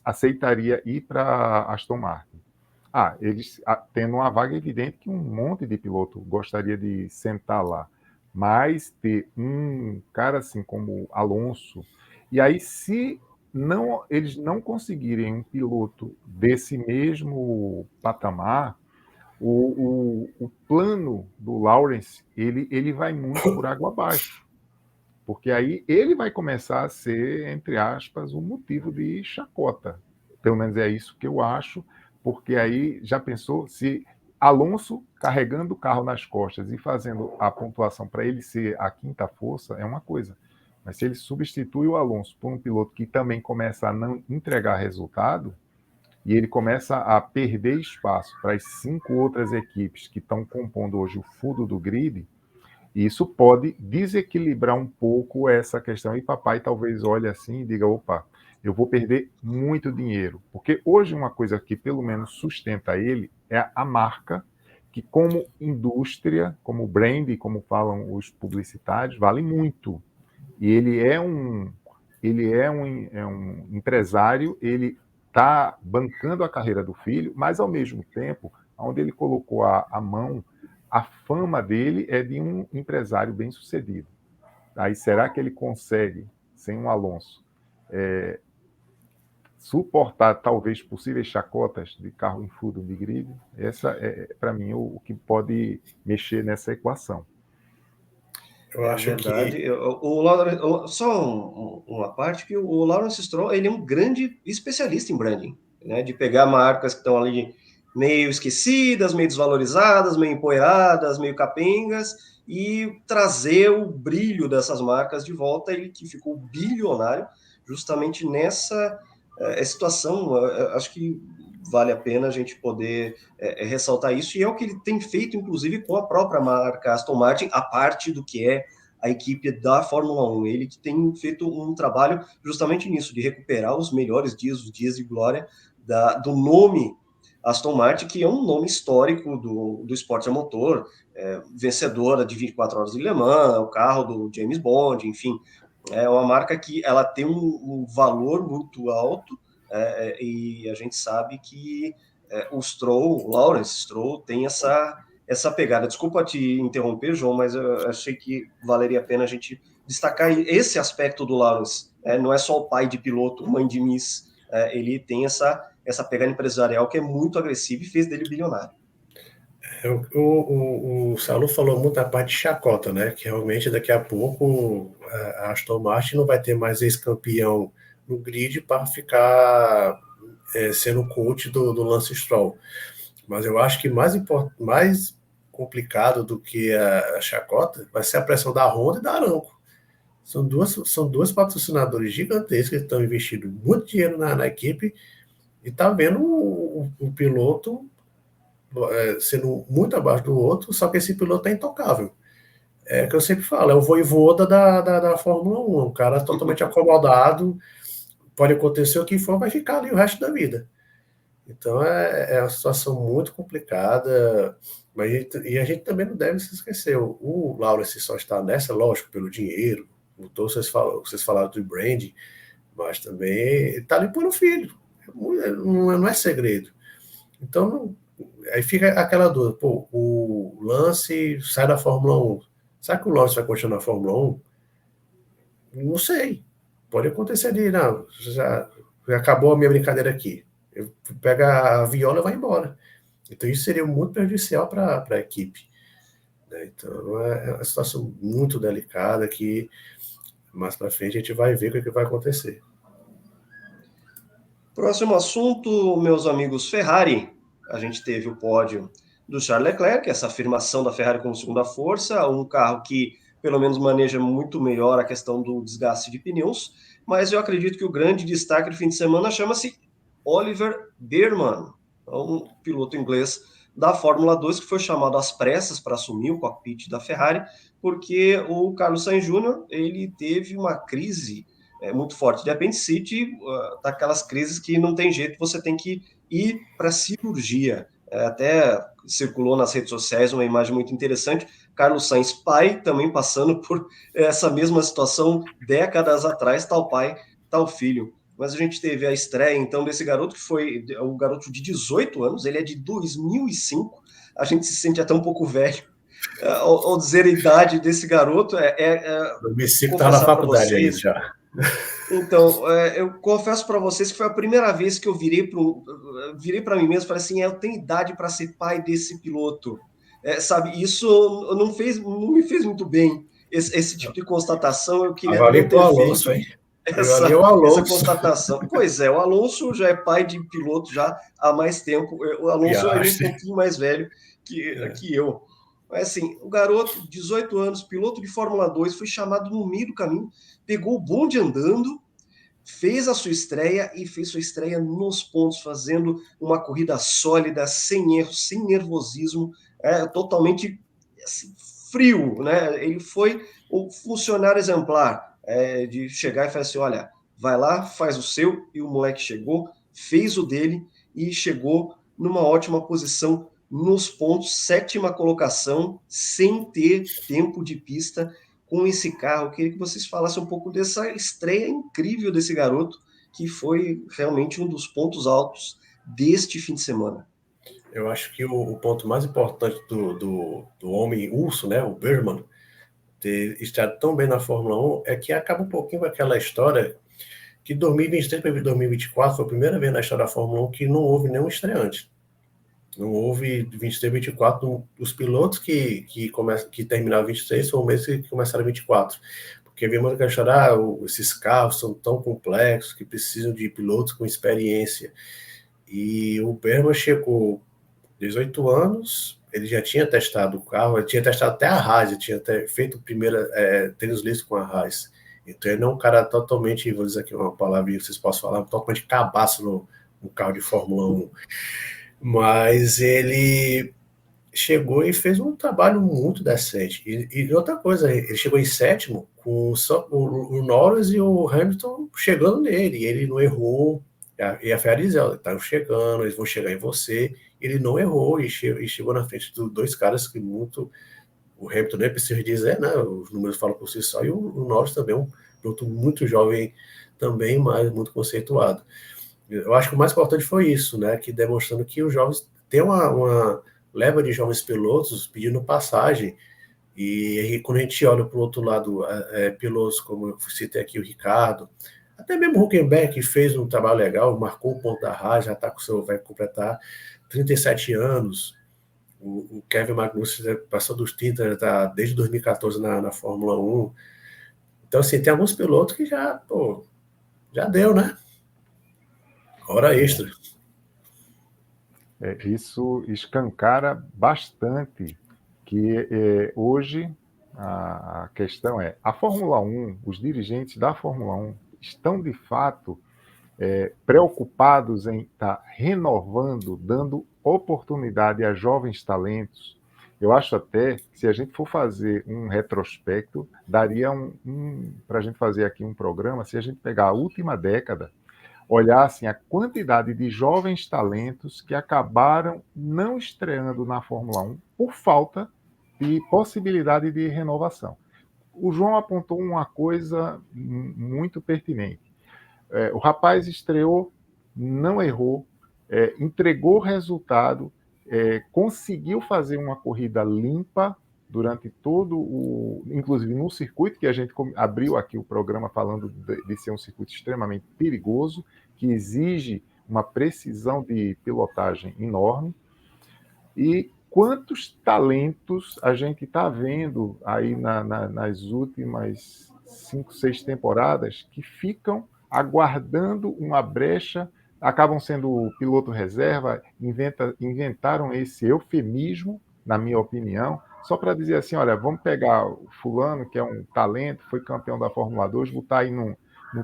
aceitaria ir para Aston Martin. Eles tendo uma vaga, evidente que um monte de piloto gostaria de sentar lá, mas ter um cara assim como Alonso, e aí se eles não conseguirem um piloto desse mesmo patamar, o plano do Lawrence ele vai muito por água abaixo, porque aí ele vai começar a ser, entre aspas, um motivo de chacota. Pelo menos é isso que eu acho, porque aí já pensou se Alonso carregando o carro nas costas e fazendo a pontuação para ele ser a quinta força é uma coisa, mas se ele substitui o Alonso por um piloto que também começa a não entregar resultado e ele começa a perder espaço para as 5 outras equipes que estão compondo hoje o fundo do grid, isso pode desequilibrar um pouco essa questão. E papai talvez olhe assim e diga, opa, eu vou perder muito dinheiro. Porque hoje uma coisa que pelo menos sustenta ele é a marca, que como indústria, como brand, como falam os publicitários, vale muito. E ele é um empresário, ele está bancando a carreira do filho, mas ao mesmo tempo, onde ele colocou a mão, a fama dele é de um empresário bem-sucedido. Aí será que ele consegue, sem um Alonso, suportar talvez possíveis chacotas de carro em fundo de grid? Essa é, para mim, o que pode mexer nessa equação. Eu acho verdade. que Só uma parte que o Lawrence Stroll ele é um grande especialista em branding, né? De pegar marcas que estão ali meio esquecidas, meio desvalorizadas, meio empoeiradas, meio capengas e trazer o brilho dessas marcas de volta. Ele que ficou bilionário justamente nessa situação. Acho que vale a pena a gente poder ressaltar isso, e é o que ele tem feito, inclusive, com a própria marca Aston Martin, a parte do que é a equipe da Fórmula 1. Ele que tem feito um trabalho justamente nisso, de recuperar os melhores dias, os dias de glória do nome Aston Martin, que é um nome histórico do esporte a motor, vencedora de 24 horas de Le Mans, o carro do James Bond, enfim. É uma marca que ela tem um valor muito alto, e a gente sabe que o Lawrence Stroll, tem essa pegada. Desculpa te interromper, João, mas eu achei que valeria a pena a gente destacar esse aspecto do Lawrence. Não é só o pai de piloto, mãe de Miss, ele tem essa pegada empresarial que é muito agressiva e fez dele bilionário. O Saulo falou muito da parte de chacota, né? Que realmente daqui a pouco a Aston Martin não vai ter mais ex-campeão no grid para ficar sendo coach do Lance Stroll. Mas eu acho que mais complicado do que a chacota vai ser a pressão da Honda e da Aramco. São dois patrocinadores gigantescos que estão investindo muito dinheiro na equipe e tá vendo um piloto sendo muito abaixo do outro, só que esse piloto é intocável. É que eu sempre falo, é o voivoda da Fórmula 1, um cara totalmente acomodado, pode acontecer o que for, vai ficar ali o resto da vida. Então é uma situação muito complicada, mas a gente também não deve se esquecer. O Lawrence só está nessa, lógico, pelo dinheiro. Vocês falaram do brand, mas também ele está ali por um filho. Não é segredo. Então, aí fica aquela dúvida. Pô, o Lance sai da Fórmula 1. Será que o Lance vai continuar na Fórmula 1? Não sei. Pode acontecer ali, não. Já acabou a minha brincadeira aqui. Eu pego a viola e vai embora. Então isso seria muito prejudicial para a equipe. Né? Então é uma situação muito delicada que mais para frente a gente vai ver o que vai acontecer. Próximo assunto, meus amigos, Ferrari. A gente teve o pódio do Charles Leclerc, essa afirmação da Ferrari como segunda força, um carro que pelo menos maneja muito melhor a questão do desgaste de pneus, mas eu acredito que o grande destaque do fim de semana chama-se Oliver Bearman, um piloto inglês da Fórmula 2 que foi chamado às pressas para assumir o cockpit da Ferrari, porque o Carlos Sainz Jr. ele teve uma crise muito forte de apendicite, daquelas crises que não tem jeito, você tem que ir para cirurgia. Até circulou nas redes sociais uma imagem muito interessante, Carlos Sainz pai também passando por essa mesma situação décadas atrás, tal pai, tal filho. Mas a gente teve a estreia, então, desse garoto, que foi um garoto de 18 anos, ele é de 2005, a gente se sente até um pouco velho ao dizer a idade desse garoto. 2005 estava na faculdade aí já. Então, eu confesso para vocês que foi a primeira vez que eu virei para mim mesmo e falei assim, eu tenho idade para ser pai desse piloto. Sabe, isso não me fez muito bem, esse tipo de constatação, eu queria não ter Alonso, feito essa constatação. Pois é, o Alonso já é pai de piloto já há mais tempo, o Alonso é um pouquinho mais velho que eu. Mas assim, o garoto, 18 anos, piloto de Fórmula 2, foi chamado no meio do caminho, pegou o bonde andando, fez a sua estreia e fez sua estreia nos pontos, fazendo uma corrida sólida, sem erros, sem nervosismo, totalmente assim, frio, né? Ele foi um funcionário exemplar, de chegar e falar assim, olha, vai lá, faz o seu, e o moleque chegou, fez o dele e chegou numa ótima posição nos pontos, 7ª colocação, sem ter tempo de pista com esse carro. Eu queria que vocês falassem um pouco dessa estreia incrível desse garoto, que foi realmente um dos pontos altos deste fim de semana. Eu acho que o ponto mais importante do homem urso, né, o Bearman, ter estado tão bem na Fórmula 1, é que acaba um pouquinho com aquela história que 2023 para 2024 foi a primeira vez na história da Fórmula 1 que não houve nenhum estreante. Não houve 23, 24, os pilotos que terminaram 23 foram meses que começaram 24. Porque vimos que achar, esses carros são tão complexos que precisam de pilotos com experiência. E o Bearman chegou 18 anos, ele já tinha testado o carro, ele tinha testado até a Haas, ele tinha feito o primeiro tênis liso com a Haas. Então ele não é um cara totalmente, vou dizer aqui uma palavra que vocês possam falar, totalmente cabaço no carro de Fórmula 1. Mas ele chegou e fez um trabalho muito decente. E outra coisa, ele chegou em 7º com só o Norris e o Hamilton chegando nele, e ele não errou. E a Ferrari dizia, estão chegando, eles vão chegar em você. Ele não errou e chegou na frente dos dois caras que muito... O Hamilton nem precisa dizer, né? Os números falam por si só, e o Norris também é um piloto muito jovem também, mas muito conceituado. Eu acho que o mais importante foi isso, né? Que demonstrando que os jovens têm uma leva de jovens pilotos pedindo passagem. E quando a gente olha para o outro lado, pilotos como eu citei aqui, o Ricardo, até mesmo o Hülkenberg, que fez um trabalho legal, marcou o ponto da Haas, já está vai completar 37 anos. O Kevin Magnussen passou dos 30, já está desde 2014 na Fórmula 1. Então, assim, tem alguns pilotos que já deu, né? Hora extra. Isso escancara bastante que hoje a questão é, a Fórmula 1, os dirigentes da Fórmula 1 estão, de fato, preocupados em estar renovando, dando oportunidade a jovens talentos. Eu acho até que, se a gente for fazer um retrospecto, daria para a gente fazer aqui um programa, se a gente pegar a última década, olhar assim, a quantidade de jovens talentos que acabaram não estreando na Fórmula 1 por falta de possibilidade de renovação. O João apontou uma coisa muito pertinente. O rapaz estreou, não errou, entregou o resultado, conseguiu fazer uma corrida limpa durante inclusive no circuito, que a gente abriu aqui o programa falando de ser um circuito extremamente perigoso, que exige uma precisão de pilotagem enorme. E quantos talentos a gente está vendo aí nas últimas 5, 6 temporadas que ficam aguardando uma brecha, acabam sendo piloto reserva, inventaram esse eufemismo, na minha opinião, só para dizer assim, olha, vamos pegar o fulano, que é um talento, foi campeão da Fórmula 2, botar aí no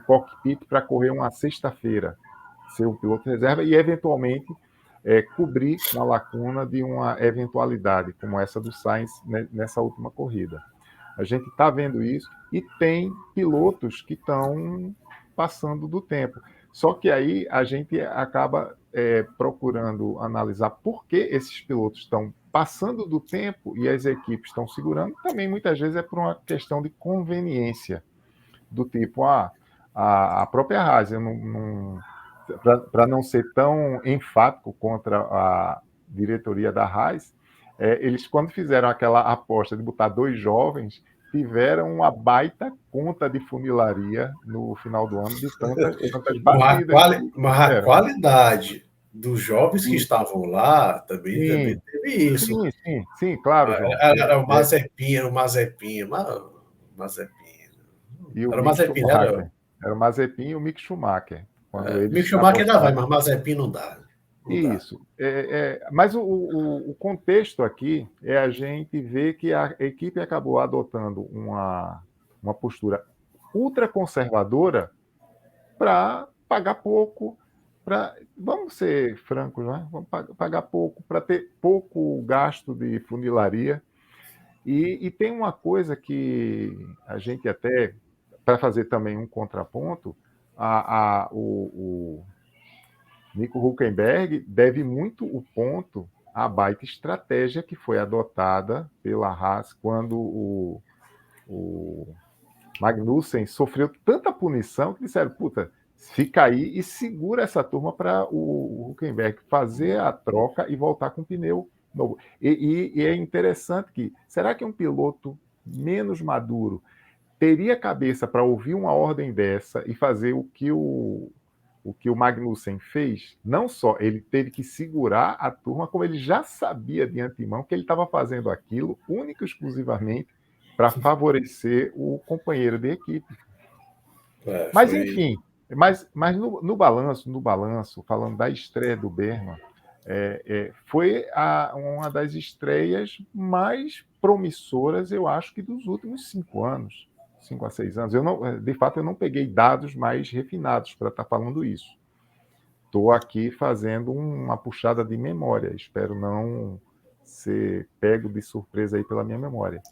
cockpit para correr uma sexta-feira, ser um piloto reserva e, eventualmente, cobrir uma lacuna de uma eventualidade, como essa do Sainz nessa última corrida. A gente está vendo isso e tem pilotos que estão passando do tempo. Só que aí a gente acaba procurando analisar por que esses pilotos estão passando do tempo e as equipes estão segurando. Também muitas vezes é por uma questão de conveniência, do tipo, a própria Haas, para não ser tão enfático contra a diretoria da Haas, eles, quando fizeram aquela aposta de botar 2 jovens, tiveram uma baita conta de funilaria no final do ano de tantas batidas. Mas a qualidade dos jovens que estavam lá também teve isso. Sim, claro, João. Era o Mazepin. E o Mick Schumacher. Era o Mazepin e o Mick Schumacher. Mick Schumacher ainda vai, mas Mazepin não dá. Isso. Mas o contexto aqui é a gente ver que a equipe acabou adotando uma postura ultraconservadora para pagar pouco, vamos ser francos, né? Vamos pagar pouco, para ter pouco gasto de funilaria. E tem uma coisa que a gente até, para fazer também um contraponto, o Nico Hülkenberg deve muito o ponto à baita estratégia que foi adotada pela Haas quando o Magnussen sofreu tanta punição que disseram, puta, fica aí e segura essa turma para o Hülkenberg fazer a troca e voltar com pneu novo. E é interessante que, será que um piloto menos maduro teria cabeça para ouvir uma ordem dessa e fazer o que o Magnussen fez? Não só ele teve que segurar a turma, como ele já sabia de antemão que ele estava fazendo aquilo única e exclusivamente para favorecer o companheiro de equipe. Mas, enfim, mas no balanço, falando da estreia do Bergman, foi uma das estreias mais promissoras, eu acho, que dos últimos 5 anos. 5 a 6 anos. De fato, eu não peguei dados mais refinados para estar falando isso. Estou aqui fazendo uma puxada de memória. Espero não ser pego de surpresa aí pela minha memória.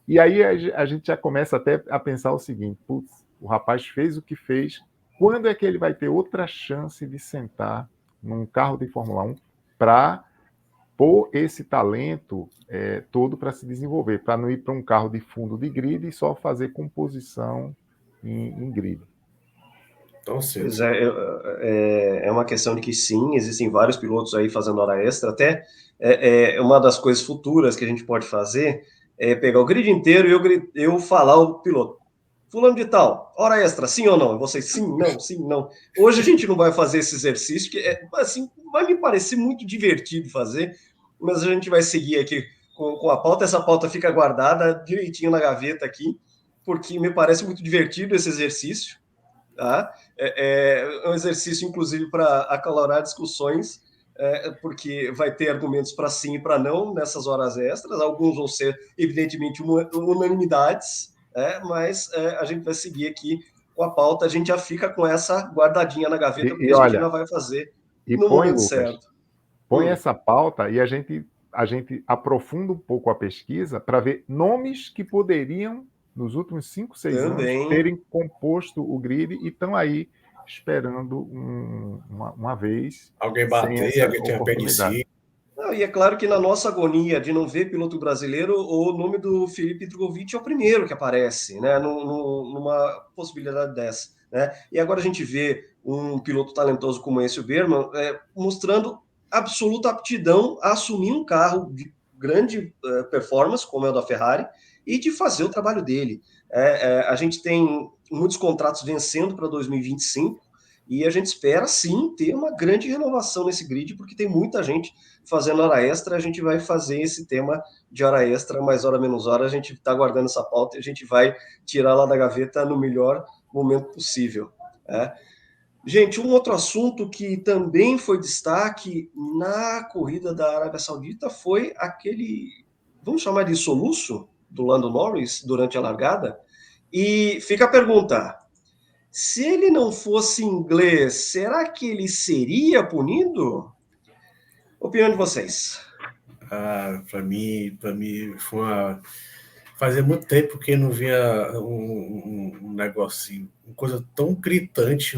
E aí a gente já começa até a pensar o seguinte, putz, o rapaz fez o que fez, quando é que ele vai ter outra chance de sentar num carro de Fórmula 1 para pôr esse talento todo para se desenvolver, para não ir para um carro de fundo de grid e só fazer composição em grid. Então, pois é uma questão de que sim, existem vários pilotos aí fazendo hora extra, até uma das coisas futuras que a gente pode fazer é pegar o grid inteiro e eu falar ao piloto, fulano de tal, hora extra, sim ou não? E vocês, sim, não. Hoje a gente não vai fazer esse exercício, que assim, vai me parecer muito divertido fazer, mas a gente vai seguir aqui com a pauta. Essa pauta fica guardada direitinho na gaveta aqui, porque me parece muito divertido esse exercício. Tá? É um exercício, inclusive, para acalorar discussões, porque vai ter argumentos para sim e para não nessas horas extras. Alguns vão ser, evidentemente, unanimidades, mas a gente vai seguir aqui com a pauta. A gente já fica com essa guardadinha na gaveta, porque a gente ainda vai fazer no põe, momento Lucas, certo. Põe essa pauta e a gente aprofunda um pouco a pesquisa para ver nomes que poderiam, nos últimos 5, 6 anos, terem composto o grid e estão aí esperando uma vez. Alguém bater, alguém ter apendicite. E é claro que na nossa agonia de não ver piloto brasileiro, o nome do Felipe Drogovic é o primeiro que aparece, né, numa possibilidade dessa. Né? E agora a gente vê um piloto talentoso como esse, o Berman, mostrando absoluta aptidão a assumir um carro de grande performance, como é o da Ferrari, e de fazer o trabalho dele. A gente tem muitos contratos vencendo para 2025, e a gente espera, sim, ter uma grande renovação nesse grid, porque tem muita gente fazendo hora extra. A gente vai fazer esse tema de hora extra, mais hora, menos hora. A gente está guardando essa pauta e a gente vai tirar lá da gaveta no melhor momento possível. Gente, um outro assunto que também foi destaque na corrida da Arábia Saudita foi aquele, vamos chamar de soluço, do Lando Norris durante a largada. E fica a pergunta: se ele não fosse inglês, será que ele seria punido? Opinião de vocês. Para mim foi fazia muito tempo que não via um negocinho, uma coisa tão gritante.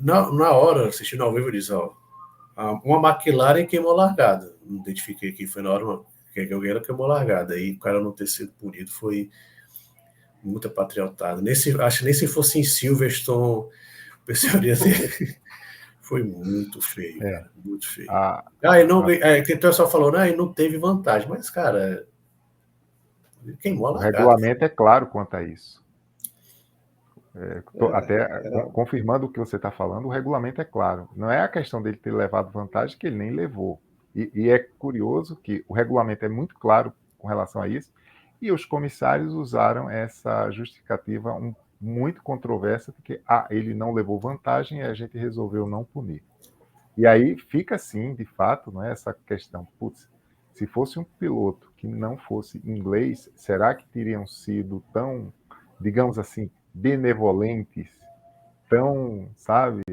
Na hora, assistindo ao vivo, diz, uma McLaren queimou largada. Não identifiquei que foi na hora que alguém queimou largada. E o cara não ter sido punido foi muita patriotada. Acho que nem se fosse em Silverstone, o pessoal ia ter... Foi muito feio, cara. Muito feio. Que o pessoal falou, não teve vantagem. Mas, cara, queimou a largada. O regulamento é claro quanto a isso. Confirmando o que você está falando, o regulamento é claro. Não é a questão dele ter levado vantagem, que ele nem levou. E é curioso que o regulamento é muito claro com relação a isso, e os comissários usaram essa justificativa muito controversa, porque ele não levou vantagem e a gente resolveu não punir. E aí fica assim, de fato, não é essa questão, se fosse um piloto que não fosse inglês, será que teriam sido tão, digamos assim, benevolentes, tão, sabe,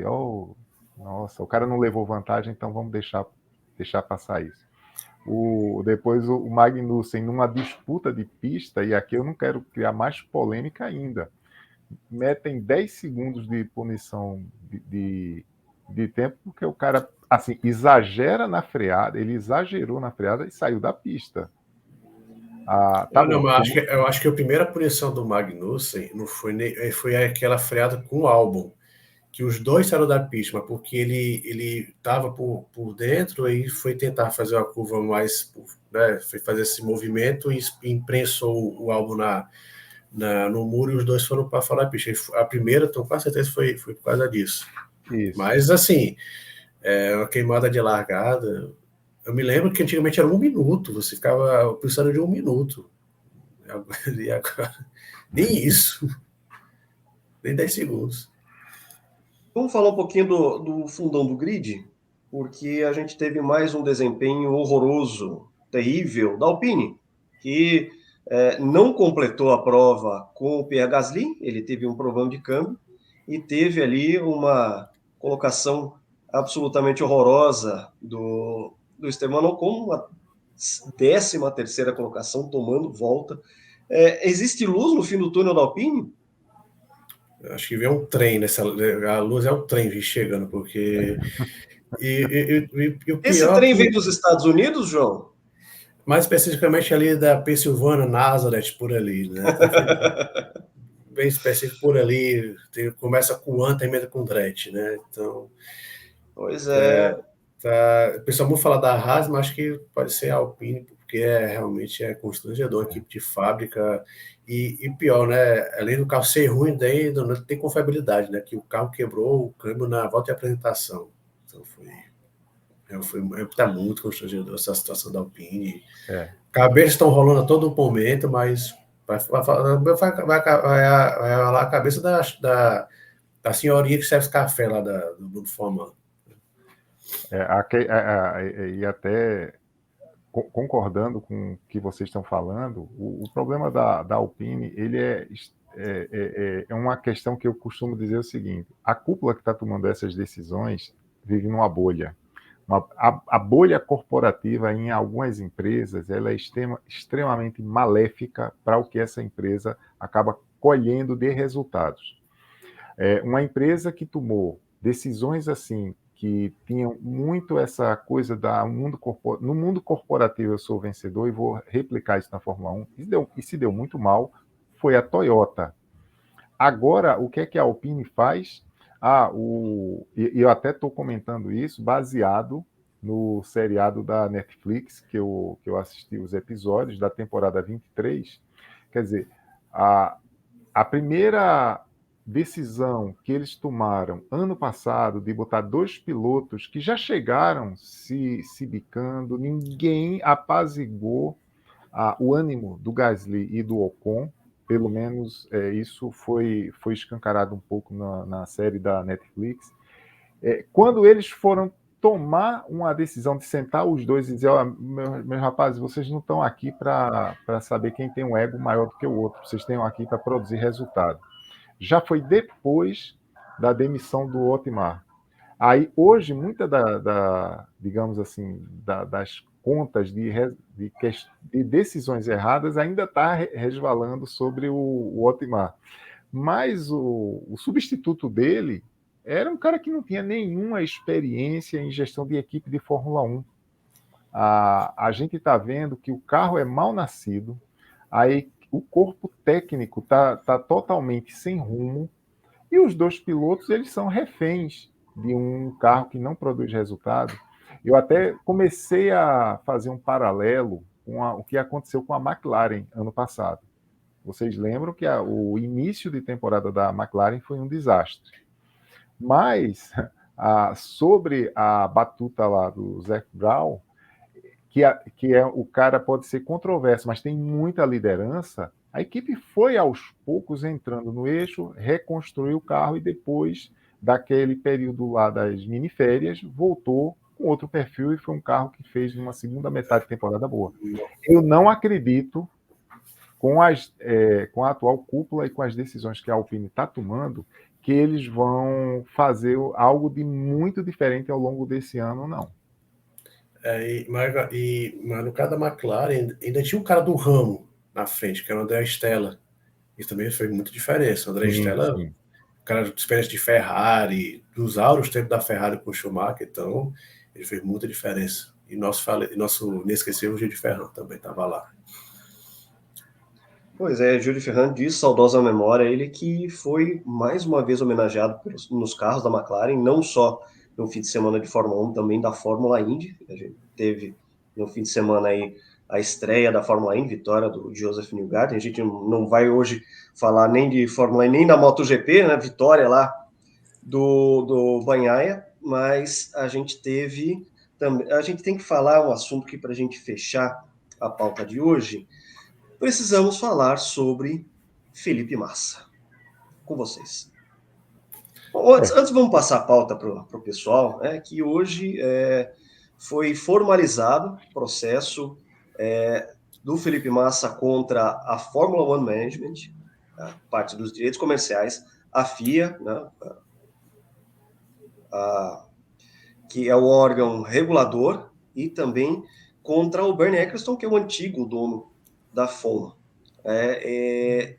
nossa, o cara não levou vantagem, então vamos deixar passar isso. Depois o Magnussen, numa disputa de pista, e aqui eu não quero criar mais polêmica ainda, metem 10 segundos de punição de tempo, porque o cara, assim, exagerou na freada e saiu da pista. Eu acho que a primeira punição do Magnussen não foi aquela freada com o Albon, que os dois saíram da pista, mas porque ele estava por dentro e foi tentar fazer uma curva mais, né, foi fazer esse movimento e imprensou o Albon no muro, e os dois foram para fora da pista. A primeira, então, com certeza, foi por causa disso. Isso. Mas, assim, uma queimada de largada. Eu me lembro que antigamente era 1 minuto, você ficava precisando de 1 minuto. E agora, nem isso. Nem 10 segundos. Vamos falar um pouquinho do fundão do grid, porque a gente teve mais um desempenho horroroso, terrível, da Alpine, que não completou a prova com o Pierre Gasly. Ele teve um problema de câmbio e teve ali uma colocação absolutamente horrorosa do Esteban Ocon, uma 13ª colocação, tomando volta. Existe luz no fim do túnel da Alpine? Acho que vem um trem a luz é um trem chegando, porque... E o pior esse trem vem dos Estados Unidos, João? Mais especificamente ali da Pensilvânia, Nazareth, por ali, né? Bem específico por ali, começa com Anta e termina com Drete, né? Então... Pois é. O pessoal muito fala da Haas, mas acho que pode ser a Alpine, porque realmente é constrangedor, a equipe de fábrica. E pior, né? Além do carro ser ruim, daí não tem confiabilidade, né? Que o carro quebrou o câmbio na volta de apresentação. Então foi Tá muito constrangedor essa situação da Alpine. É. Cabeças estão rolando a todo momento, mas vai rolar a cabeça da senhorinha que serve café lá do Bruno Forman. E até concordando com o que vocês estão falando, o problema da Alpine, ele é uma questão que eu costumo dizer o seguinte: a cúpula que está tomando essas decisões vive numa bolha. A bolha corporativa em algumas empresas, ela é extremamente maléfica para o que essa empresa acaba colhendo de resultados. Uma empresa que tomou decisões assim, que tinham muito essa coisa no mundo corporativo eu sou vencedor e vou replicar isso na Fórmula 1, e se deu muito mal, foi a Toyota. Agora, o que é que a Alpine faz? Eu até estou comentando isso baseado no seriado da Netflix, que eu assisti os episódios da temporada 23. Quer dizer, a primeira decisão que eles tomaram ano passado de botar 2 pilotos que já chegaram se bicando, ninguém apaziguou o ânimo do Gasly e do Ocon. Pelo menos isso foi escancarado um pouco na série da Netflix. Quando eles foram tomar uma decisão de sentar os dois e dizer: meus rapazes, vocês não estão aqui para saber quem tem um ego maior do que o outro, vocês estão aqui para produzir resultado. Já foi depois da demissão do Otmar. Aí, hoje, muita digamos assim, das contas de decisões erradas ainda está resvalando sobre o Otmar. Mas o substituto dele era um cara que não tinha nenhuma experiência em gestão de equipe de Fórmula 1. A gente está vendo que o carro é mal nascido, aí o corpo técnico está totalmente sem rumo, e os 2 pilotos eles são reféns de um carro que não produz resultado. Eu até comecei a fazer um paralelo com o que aconteceu com a McLaren ano passado. Vocês lembram que o início de temporada da McLaren foi um desastre. Mas, sobre a batuta lá do Zac Brown, o cara pode ser controverso, mas tem muita liderança, a equipe foi aos poucos entrando no eixo, reconstruiu o carro e depois daquele período lá das miniférias, voltou com outro perfil e foi um carro que fez uma segunda metade de temporada boa. Eu não acredito, com a atual cúpula e com as decisões que a Alpine está tomando, que eles vão fazer algo de muito diferente ao longo desse ano, não. Mas no caso da McLaren, ainda tinha um cara do ramo na frente, que era o André Stella. Isso também fez muita diferença. O André Stella, cara de experiência de Ferrari, dos áureos tempos da Ferrari com o Schumacher, então ele fez muita diferença. E nosso inesquecível Gil de Ferran também estava lá. Pois é, Gil de Ferran diz, saudosa memória, ele que foi mais uma vez homenageado nos carros da McLaren, não só no fim de semana de Fórmula 1, também da Fórmula Indy. A gente teve no fim de semana aí a estreia da Fórmula Indy, vitória do Joseph Newgarden. A gente não vai hoje falar nem de Fórmula E, nem da MotoGP, né? Vitória lá do Bagnaia, mas a gente teve também. A gente tem que falar um assunto que, para a gente fechar a pauta de hoje, precisamos falar sobre Felipe Massa. Com vocês. Bom, antes vamos passar a pauta para o pessoal, que hoje foi formalizado o processo do Felipe Massa contra a Fórmula One Management, a parte dos direitos comerciais, a FIA, né, que é o órgão regulador, e também contra o Bernie Ecclestone, que é o antigo dono da FOM.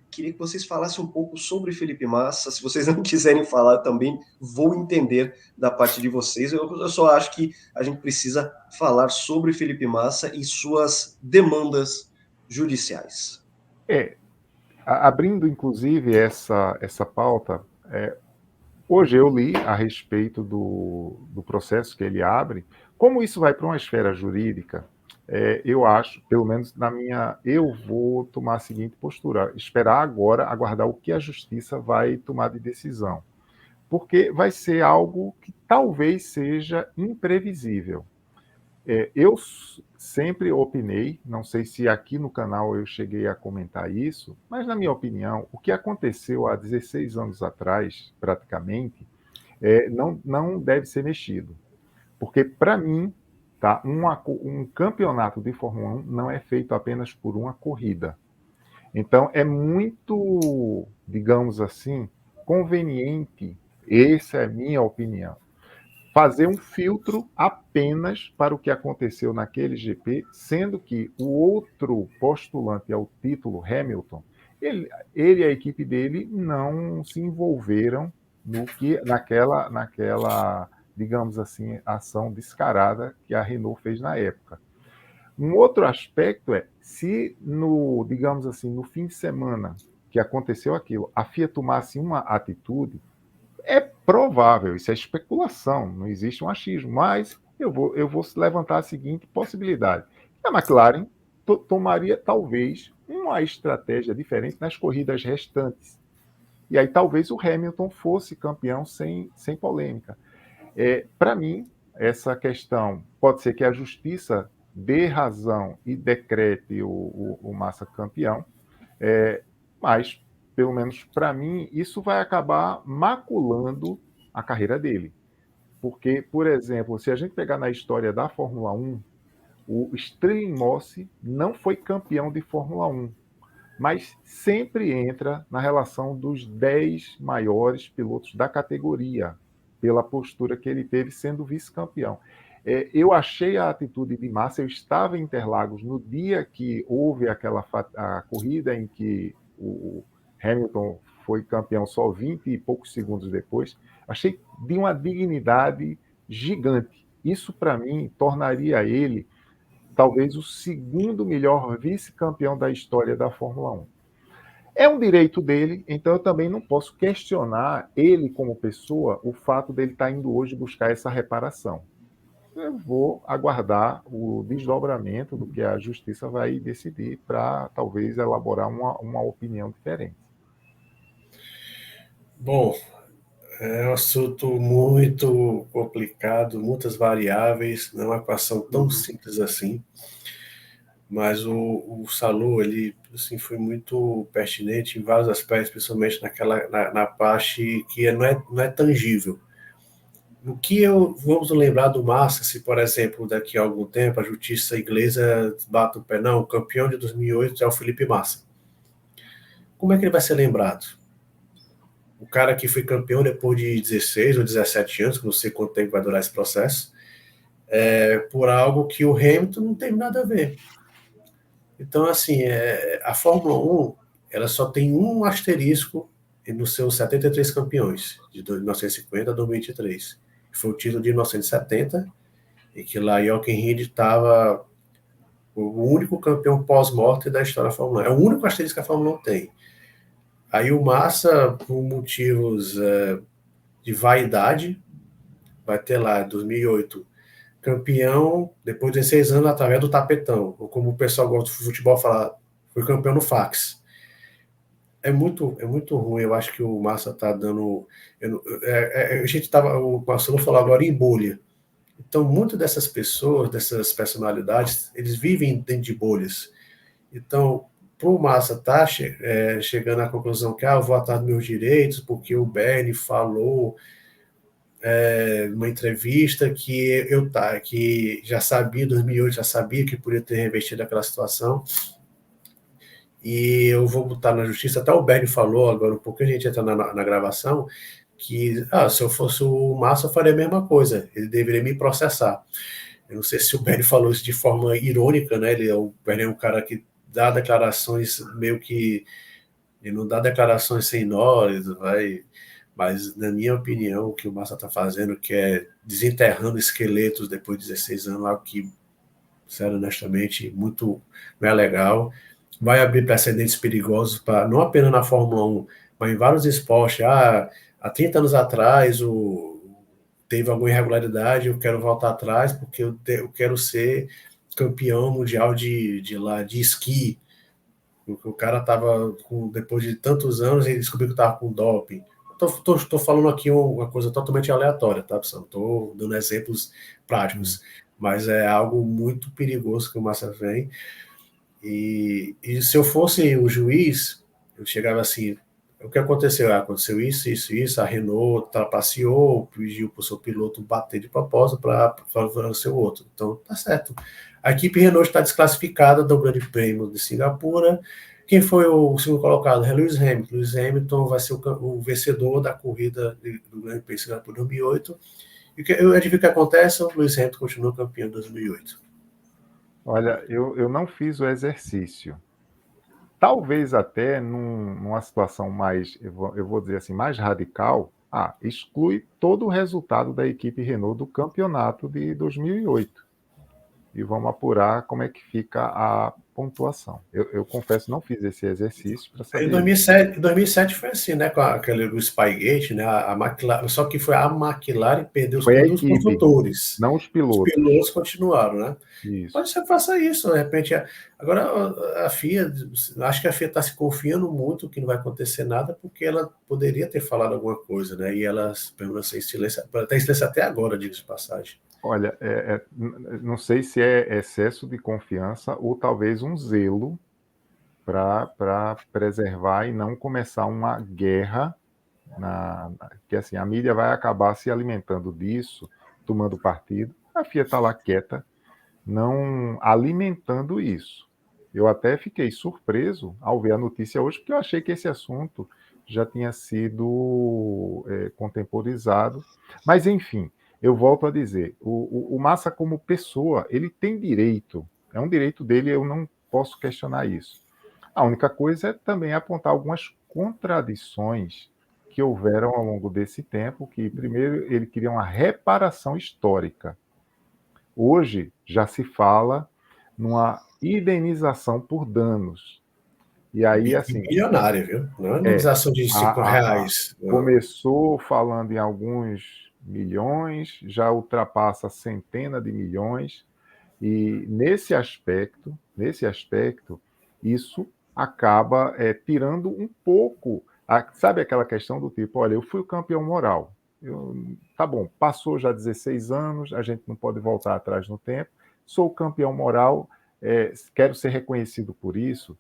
Queria que vocês falassem um pouco sobre Felipe Massa. Se vocês não quiserem falar, também vou entender da parte de vocês. Eu só acho que a gente precisa falar sobre Felipe Massa e suas demandas judiciais. Abrindo, inclusive, essa pauta, hoje eu li a respeito do processo que ele abre. Como isso vai para uma esfera jurídica, eu acho, pelo menos eu vou tomar a seguinte postura: esperar agora, aguardar o que a justiça vai tomar de decisão, porque vai ser algo que talvez seja imprevisível. eu sempre opinei, não sei se aqui no canal eu cheguei a comentar isso, mas na minha opinião, o que aconteceu há 16 anos atrás, praticamente, não deve ser mexido. Porque, para mim, tá, um campeonato de Fórmula 1 não é feito apenas por uma corrida. Então, é muito, digamos assim, conveniente, essa é a minha opinião, fazer um filtro apenas para o que aconteceu naquele GP, sendo que o outro postulante ao título, Hamilton, ele e a equipe dele não se envolveram naquela, digamos assim, ação descarada que a Renault fez na época. Um outro aspecto é, se digamos assim, no fim de semana que aconteceu aquilo, a FIA tomasse uma atitude, é provável, isso é especulação, não existe um achismo, mas eu vou levantar a seguinte possibilidade. A McLaren tomaria talvez uma estratégia diferente nas corridas restantes. E aí talvez o Hamilton fosse campeão sem polêmica. Para mim, essa questão pode ser que a justiça dê razão e decrete o Massa campeão, mas, pelo menos para mim, isso vai acabar maculando a carreira dele. Porque, por exemplo, se a gente pegar na história da Fórmula 1, o Stirling Moss não foi campeão de Fórmula 1, mas sempre entra na relação dos 10 maiores pilotos da categoria, pela postura que ele teve sendo vice-campeão. Eu achei a atitude de Massa, eu estava em Interlagos no dia que houve a corrida em que o Hamilton foi campeão só 20 e poucos segundos depois, achei de uma dignidade gigante. Isso, para mim, tornaria ele talvez o segundo melhor vice-campeão da história da Fórmula 1. É um direito dele, então eu também não posso questionar ele como pessoa, o fato dele estar indo hoje buscar essa reparação. Eu vou aguardar o desdobramento do que a justiça vai decidir para talvez elaborar uma opinião diferente. Bom, é um assunto muito complicado, muitas variáveis, não é uma equação tão simples assim. Mas o Salu, ele assim, foi muito pertinente em vários aspectos, principalmente na parte que não é tangível. O que vamos lembrar do Massa, se, por exemplo, daqui a algum tempo a justiça inglesa bate o pé, não, o campeão de 2008 é o Felipe Massa. Como é que ele vai ser lembrado? O cara que foi campeão depois de 16 ou 17 anos, que não sei quanto tempo vai durar esse processo, por algo que o Hamilton não teve nada a ver. Então, assim, a Fórmula 1, ela só tem um asterisco nos seus 73 campeões, de 1950 a 2023. Foi o título de 1970, e que lá Jochen Rindt estava o único campeão pós-morte da história da Fórmula 1. É o único asterisco que a Fórmula 1 tem. Aí o Massa, por motivos de vaidade, vai ter lá, em 2008, campeão, depois de 16 anos, através do tapetão, ou como o pessoal gosta do futebol falar, foi campeão no fax. É muito ruim, eu acho que o Massa está dando... a gente estava, o Marcelo falou agora em bolha. Então, muitas dessas pessoas, dessas personalidades, eles vivem dentro de bolhas. Então, para o Massa estar chegando à conclusão que eu vou atrás dos meus direitos, porque o Bernie falou numa entrevista que já sabia, em 2008, já sabia que podia ter revestido aquela situação, e eu vou botar na justiça, até o Bernie falou agora, um pouquinho a gente entra na gravação, que se eu fosse o Massa, eu faria a mesma coisa, ele deveria me processar. Eu não sei se o Bernie falou isso de forma irônica, né? O Bernie é um cara que dá declarações meio que... Ele não dá declarações sem nó, mas, na minha opinião, o que o Massa está fazendo, que é desenterrando esqueletos depois de 16 anos, algo que, sério, honestamente, muito não é legal. Vai abrir precedentes perigosos, não apenas na Fórmula 1, mas em vários esportes. Há 30 anos atrás, teve alguma irregularidade, eu quero voltar atrás porque eu quero ser campeão mundial de esqui. O cara estava, depois de tantos anos, ele descobriu que estava com doping. Estou falando aqui uma coisa totalmente aleatória, tá, pessoal? Estou dando exemplos práticos. mas é algo muito perigoso que o Massa vem. E se eu fosse o juiz, eu chegava assim, o que aconteceu? Aconteceu isso, a Renault trapaceou, pediu para o seu piloto bater de propósito para favorecer o outro. Então, tá certo. A equipe Renault está desclassificada do Grande Prêmio de Singapura. Quem foi o segundo colocado? É Lewis Hamilton. Lewis Hamilton vai ser o vencedor da corrida do Grande Prêmio de Singapura 2008. E eu adivinho o que acontece? O Lewis Hamilton continua campeão em 2008. Olha, eu não fiz o exercício. Talvez até numa situação mais, eu vou dizer assim, mais radical, exclui todo o resultado da equipe Renault do campeonato de 2008. E vamos apurar como é que fica a pontuação. Eu confesso, não fiz esse exercício para saber. Em 2007 foi assim, né? Com aquele do Spygate, né? A McLaren, só que foi a McLaren que perdeu os pontos dos construtores. Não os pilotos. Os pilotos continuaram, né? Isso. Pode ser que faça isso, de repente. Agora, a FIA, acho que a FIA está se confiando muito que não vai acontecer nada, porque ela poderia ter falado alguma coisa, né? E ela permaneceu em silêncio, está em silêncio até agora, digo de passagem. Olha, não sei se é excesso de confiança ou talvez um zelo para preservar e não começar uma guerra, que assim, a mídia vai acabar se alimentando disso, tomando partido. A FIA está lá quieta, não alimentando isso. Eu até fiquei surpreso ao ver a notícia hoje, porque eu achei que esse assunto já tinha sido contemporizado. Mas, enfim, eu volto a dizer, o Massa como pessoa, ele tem direito, é um direito dele, eu não posso questionar isso. A única coisa é também apontar algumas contradições que houveram ao longo desse tempo, que primeiro ele queria uma reparação histórica. Hoje já se fala numa indenização por danos. E aí, assim... Milionária, viu? Não é indenização de R$5. Começou falando em alguns milhões, já ultrapassa centenas de milhões, e nesse aspecto, isso acaba tirando um pouco, sabe aquela questão do tipo, olha, eu fui o campeão moral, tá bom, passou já 16 anos, a gente não pode voltar atrás no tempo, sou o campeão moral, quero ser reconhecido por isso.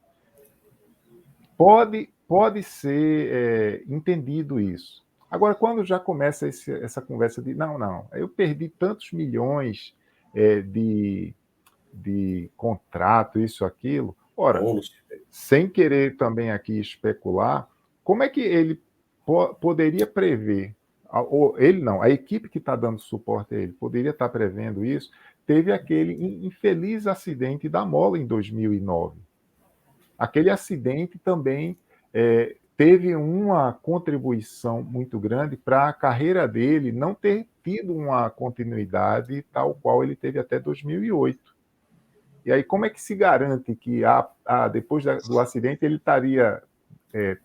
Pode ser entendido isso. Agora, quando já começa essa conversa de não, eu perdi tantos milhões de contrato, isso, aquilo. Ora, sem querer também aqui especular, como é que ele poderia prever, ou ele não, a equipe que está dando suporte a ele, poderia estar prevendo isso? Teve aquele infeliz acidente da mola em 2009. Aquele acidente também teve uma contribuição muito grande para a carreira dele não ter tido uma continuidade tal qual ele teve até 2008. E aí, como é que se garante que depois do acidente ele estaria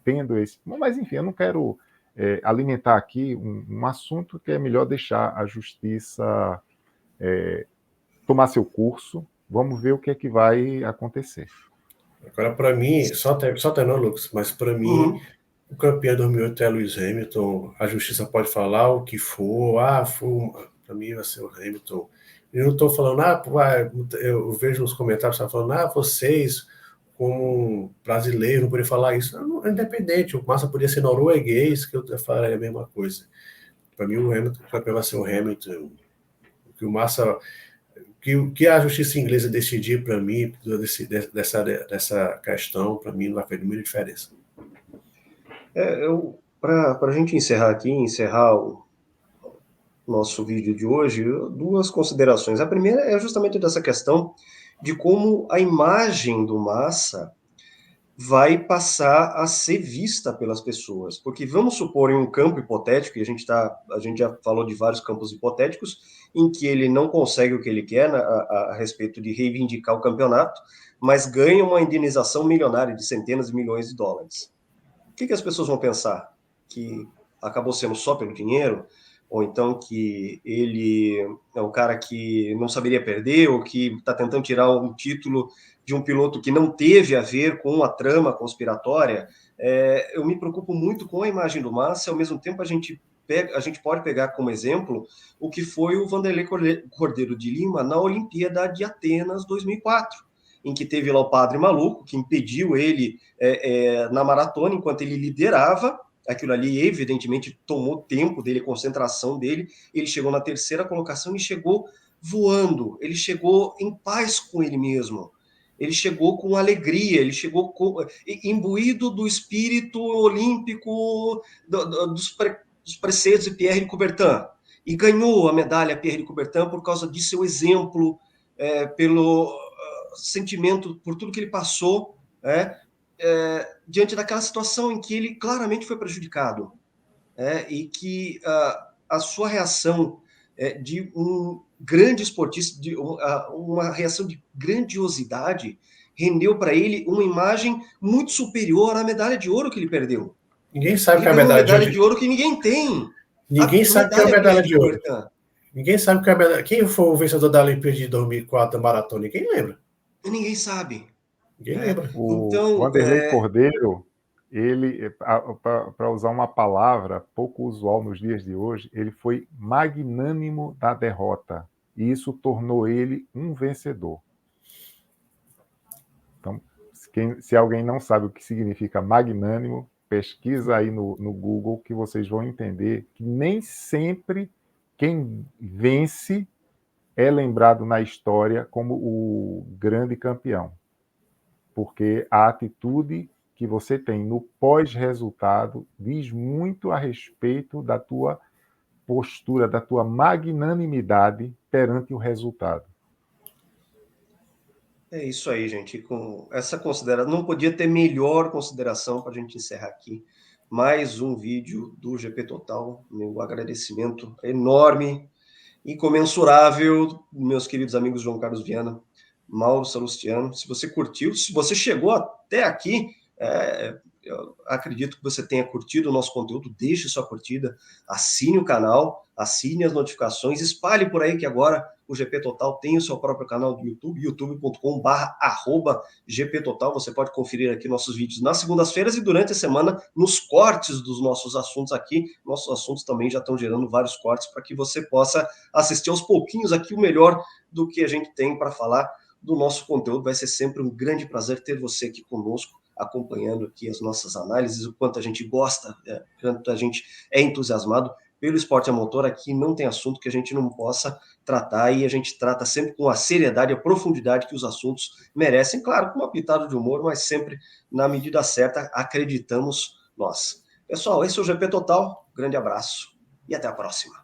tendo esse... Mas, enfim, eu não quero alimentar aqui um assunto que é melhor deixar a justiça tomar seu curso. Vamos ver o que é que vai acontecer. Agora, para mim, só terminou, Lucas, mas para mim, o campeão de 2008 é Lewis Hamilton. A justiça pode falar o que for, para mim vai ser o Hamilton. Eu não estou falando, eu vejo nos comentários falando, vocês, como brasileiros, não podem falar isso. Não, é independente, o Massa podia ser norueguês, que eu faria a mesma coisa. Para mim, o campeão vai ser o Hamilton. Que o Massa... que a justiça inglesa decidir, para mim, dessa questão, para mim, não vai fazer muita diferença. Para a gente encerrar o nosso vídeo de hoje, duas considerações. A primeira é justamente dessa questão de como a imagem do Massa vai passar a ser vista pelas pessoas. Porque vamos supor em um campo hipotético, e a gente já falou de vários campos hipotéticos, em que ele não consegue o que ele quer a respeito de reivindicar o campeonato, mas ganha uma indenização milionária de centenas de milhões de dólares. O que as pessoas vão pensar? Que acabou sendo só pelo dinheiro? Ou então que ele é um cara que não saberia perder, ou que está tentando tirar um título de um piloto que não teve a ver com a trama conspiratória? Eu me preocupo muito com a imagem do Massa, e ao mesmo tempo a gente a gente pode pegar como exemplo o que foi o Vanderlei Cordeiro de Lima na Olimpíada de Atenas 2004, em que teve lá o padre maluco, que impediu ele na maratona, enquanto ele liderava. Aquilo ali, evidentemente, tomou tempo dele, concentração dele. Ele chegou na terceira colocação e chegou voando. Ele chegou em paz com ele mesmo. Ele chegou com alegria, ele chegou imbuído do espírito olímpico dos preceitos de Pierre de Coubertin. E ganhou a medalha Pierre de Coubertin por causa de seu exemplo, pelo sentimento, por tudo que ele passou, diante daquela situação em que ele claramente foi prejudicado, e que a sua reação de um grande esportista, de uma reação de grandiosidade, rendeu para ele uma imagem muito superior à medalha de ouro que ele perdeu. Ninguém sabe ele que é a medalha de ouro que ninguém tem. Ninguém sabe que é a medalha de ouro. Ninguém sabe que é a medalha. Quem foi o vencedor da Olimpíada de 2004 da maratona? Ninguém lembra. Ninguém sabe. Ninguém lembra. O Vanderlei Cordeiro, ele, para usar uma palavra pouco usual nos dias de hoje, ele foi magnânimo da derrota. E isso tornou ele um vencedor. Então, se alguém não sabe o que significa magnânimo, pesquisa aí no Google que vocês vão entender que nem sempre quem vence é lembrado na história como o grande campeão. Porque a atitude que você tem no pós-resultado diz muito a respeito da tua postura, da tua magnanimidade perante o resultado. É isso aí, gente. Com essa consideração, não podia ter melhor consideração para a gente encerrar aqui. Mais um vídeo do GP Total. Meu agradecimento enorme, incomensurável, meus queridos amigos João Carlos Viana, Mauro Salustiano. Se você curtiu, se você chegou até aqui, eu acredito que você tenha curtido o nosso conteúdo. Deixe sua curtida, assine o canal, assine as notificações, espalhe por aí que agora o GP Total tem o seu próprio canal do YouTube, youtube.com/GPTotal. Você pode conferir aqui nossos vídeos nas segundas-feiras e durante a semana nos cortes dos nossos assuntos aqui. Nossos assuntos também já estão gerando vários cortes para que você possa assistir aos pouquinhos aqui o melhor do que a gente tem para falar do nosso conteúdo. Vai ser sempre um grande prazer ter você aqui conosco, acompanhando aqui as nossas análises, o quanto a gente gosta, quanto a gente é entusiasmado pelo esporte a motor. Aqui não tem assunto que a gente não possa tratar, e a gente trata sempre com a seriedade e a profundidade que os assuntos merecem, claro, com uma pitada de humor, mas sempre na medida certa, acreditamos nós. Pessoal, esse é o GP Total, grande abraço e até a próxima.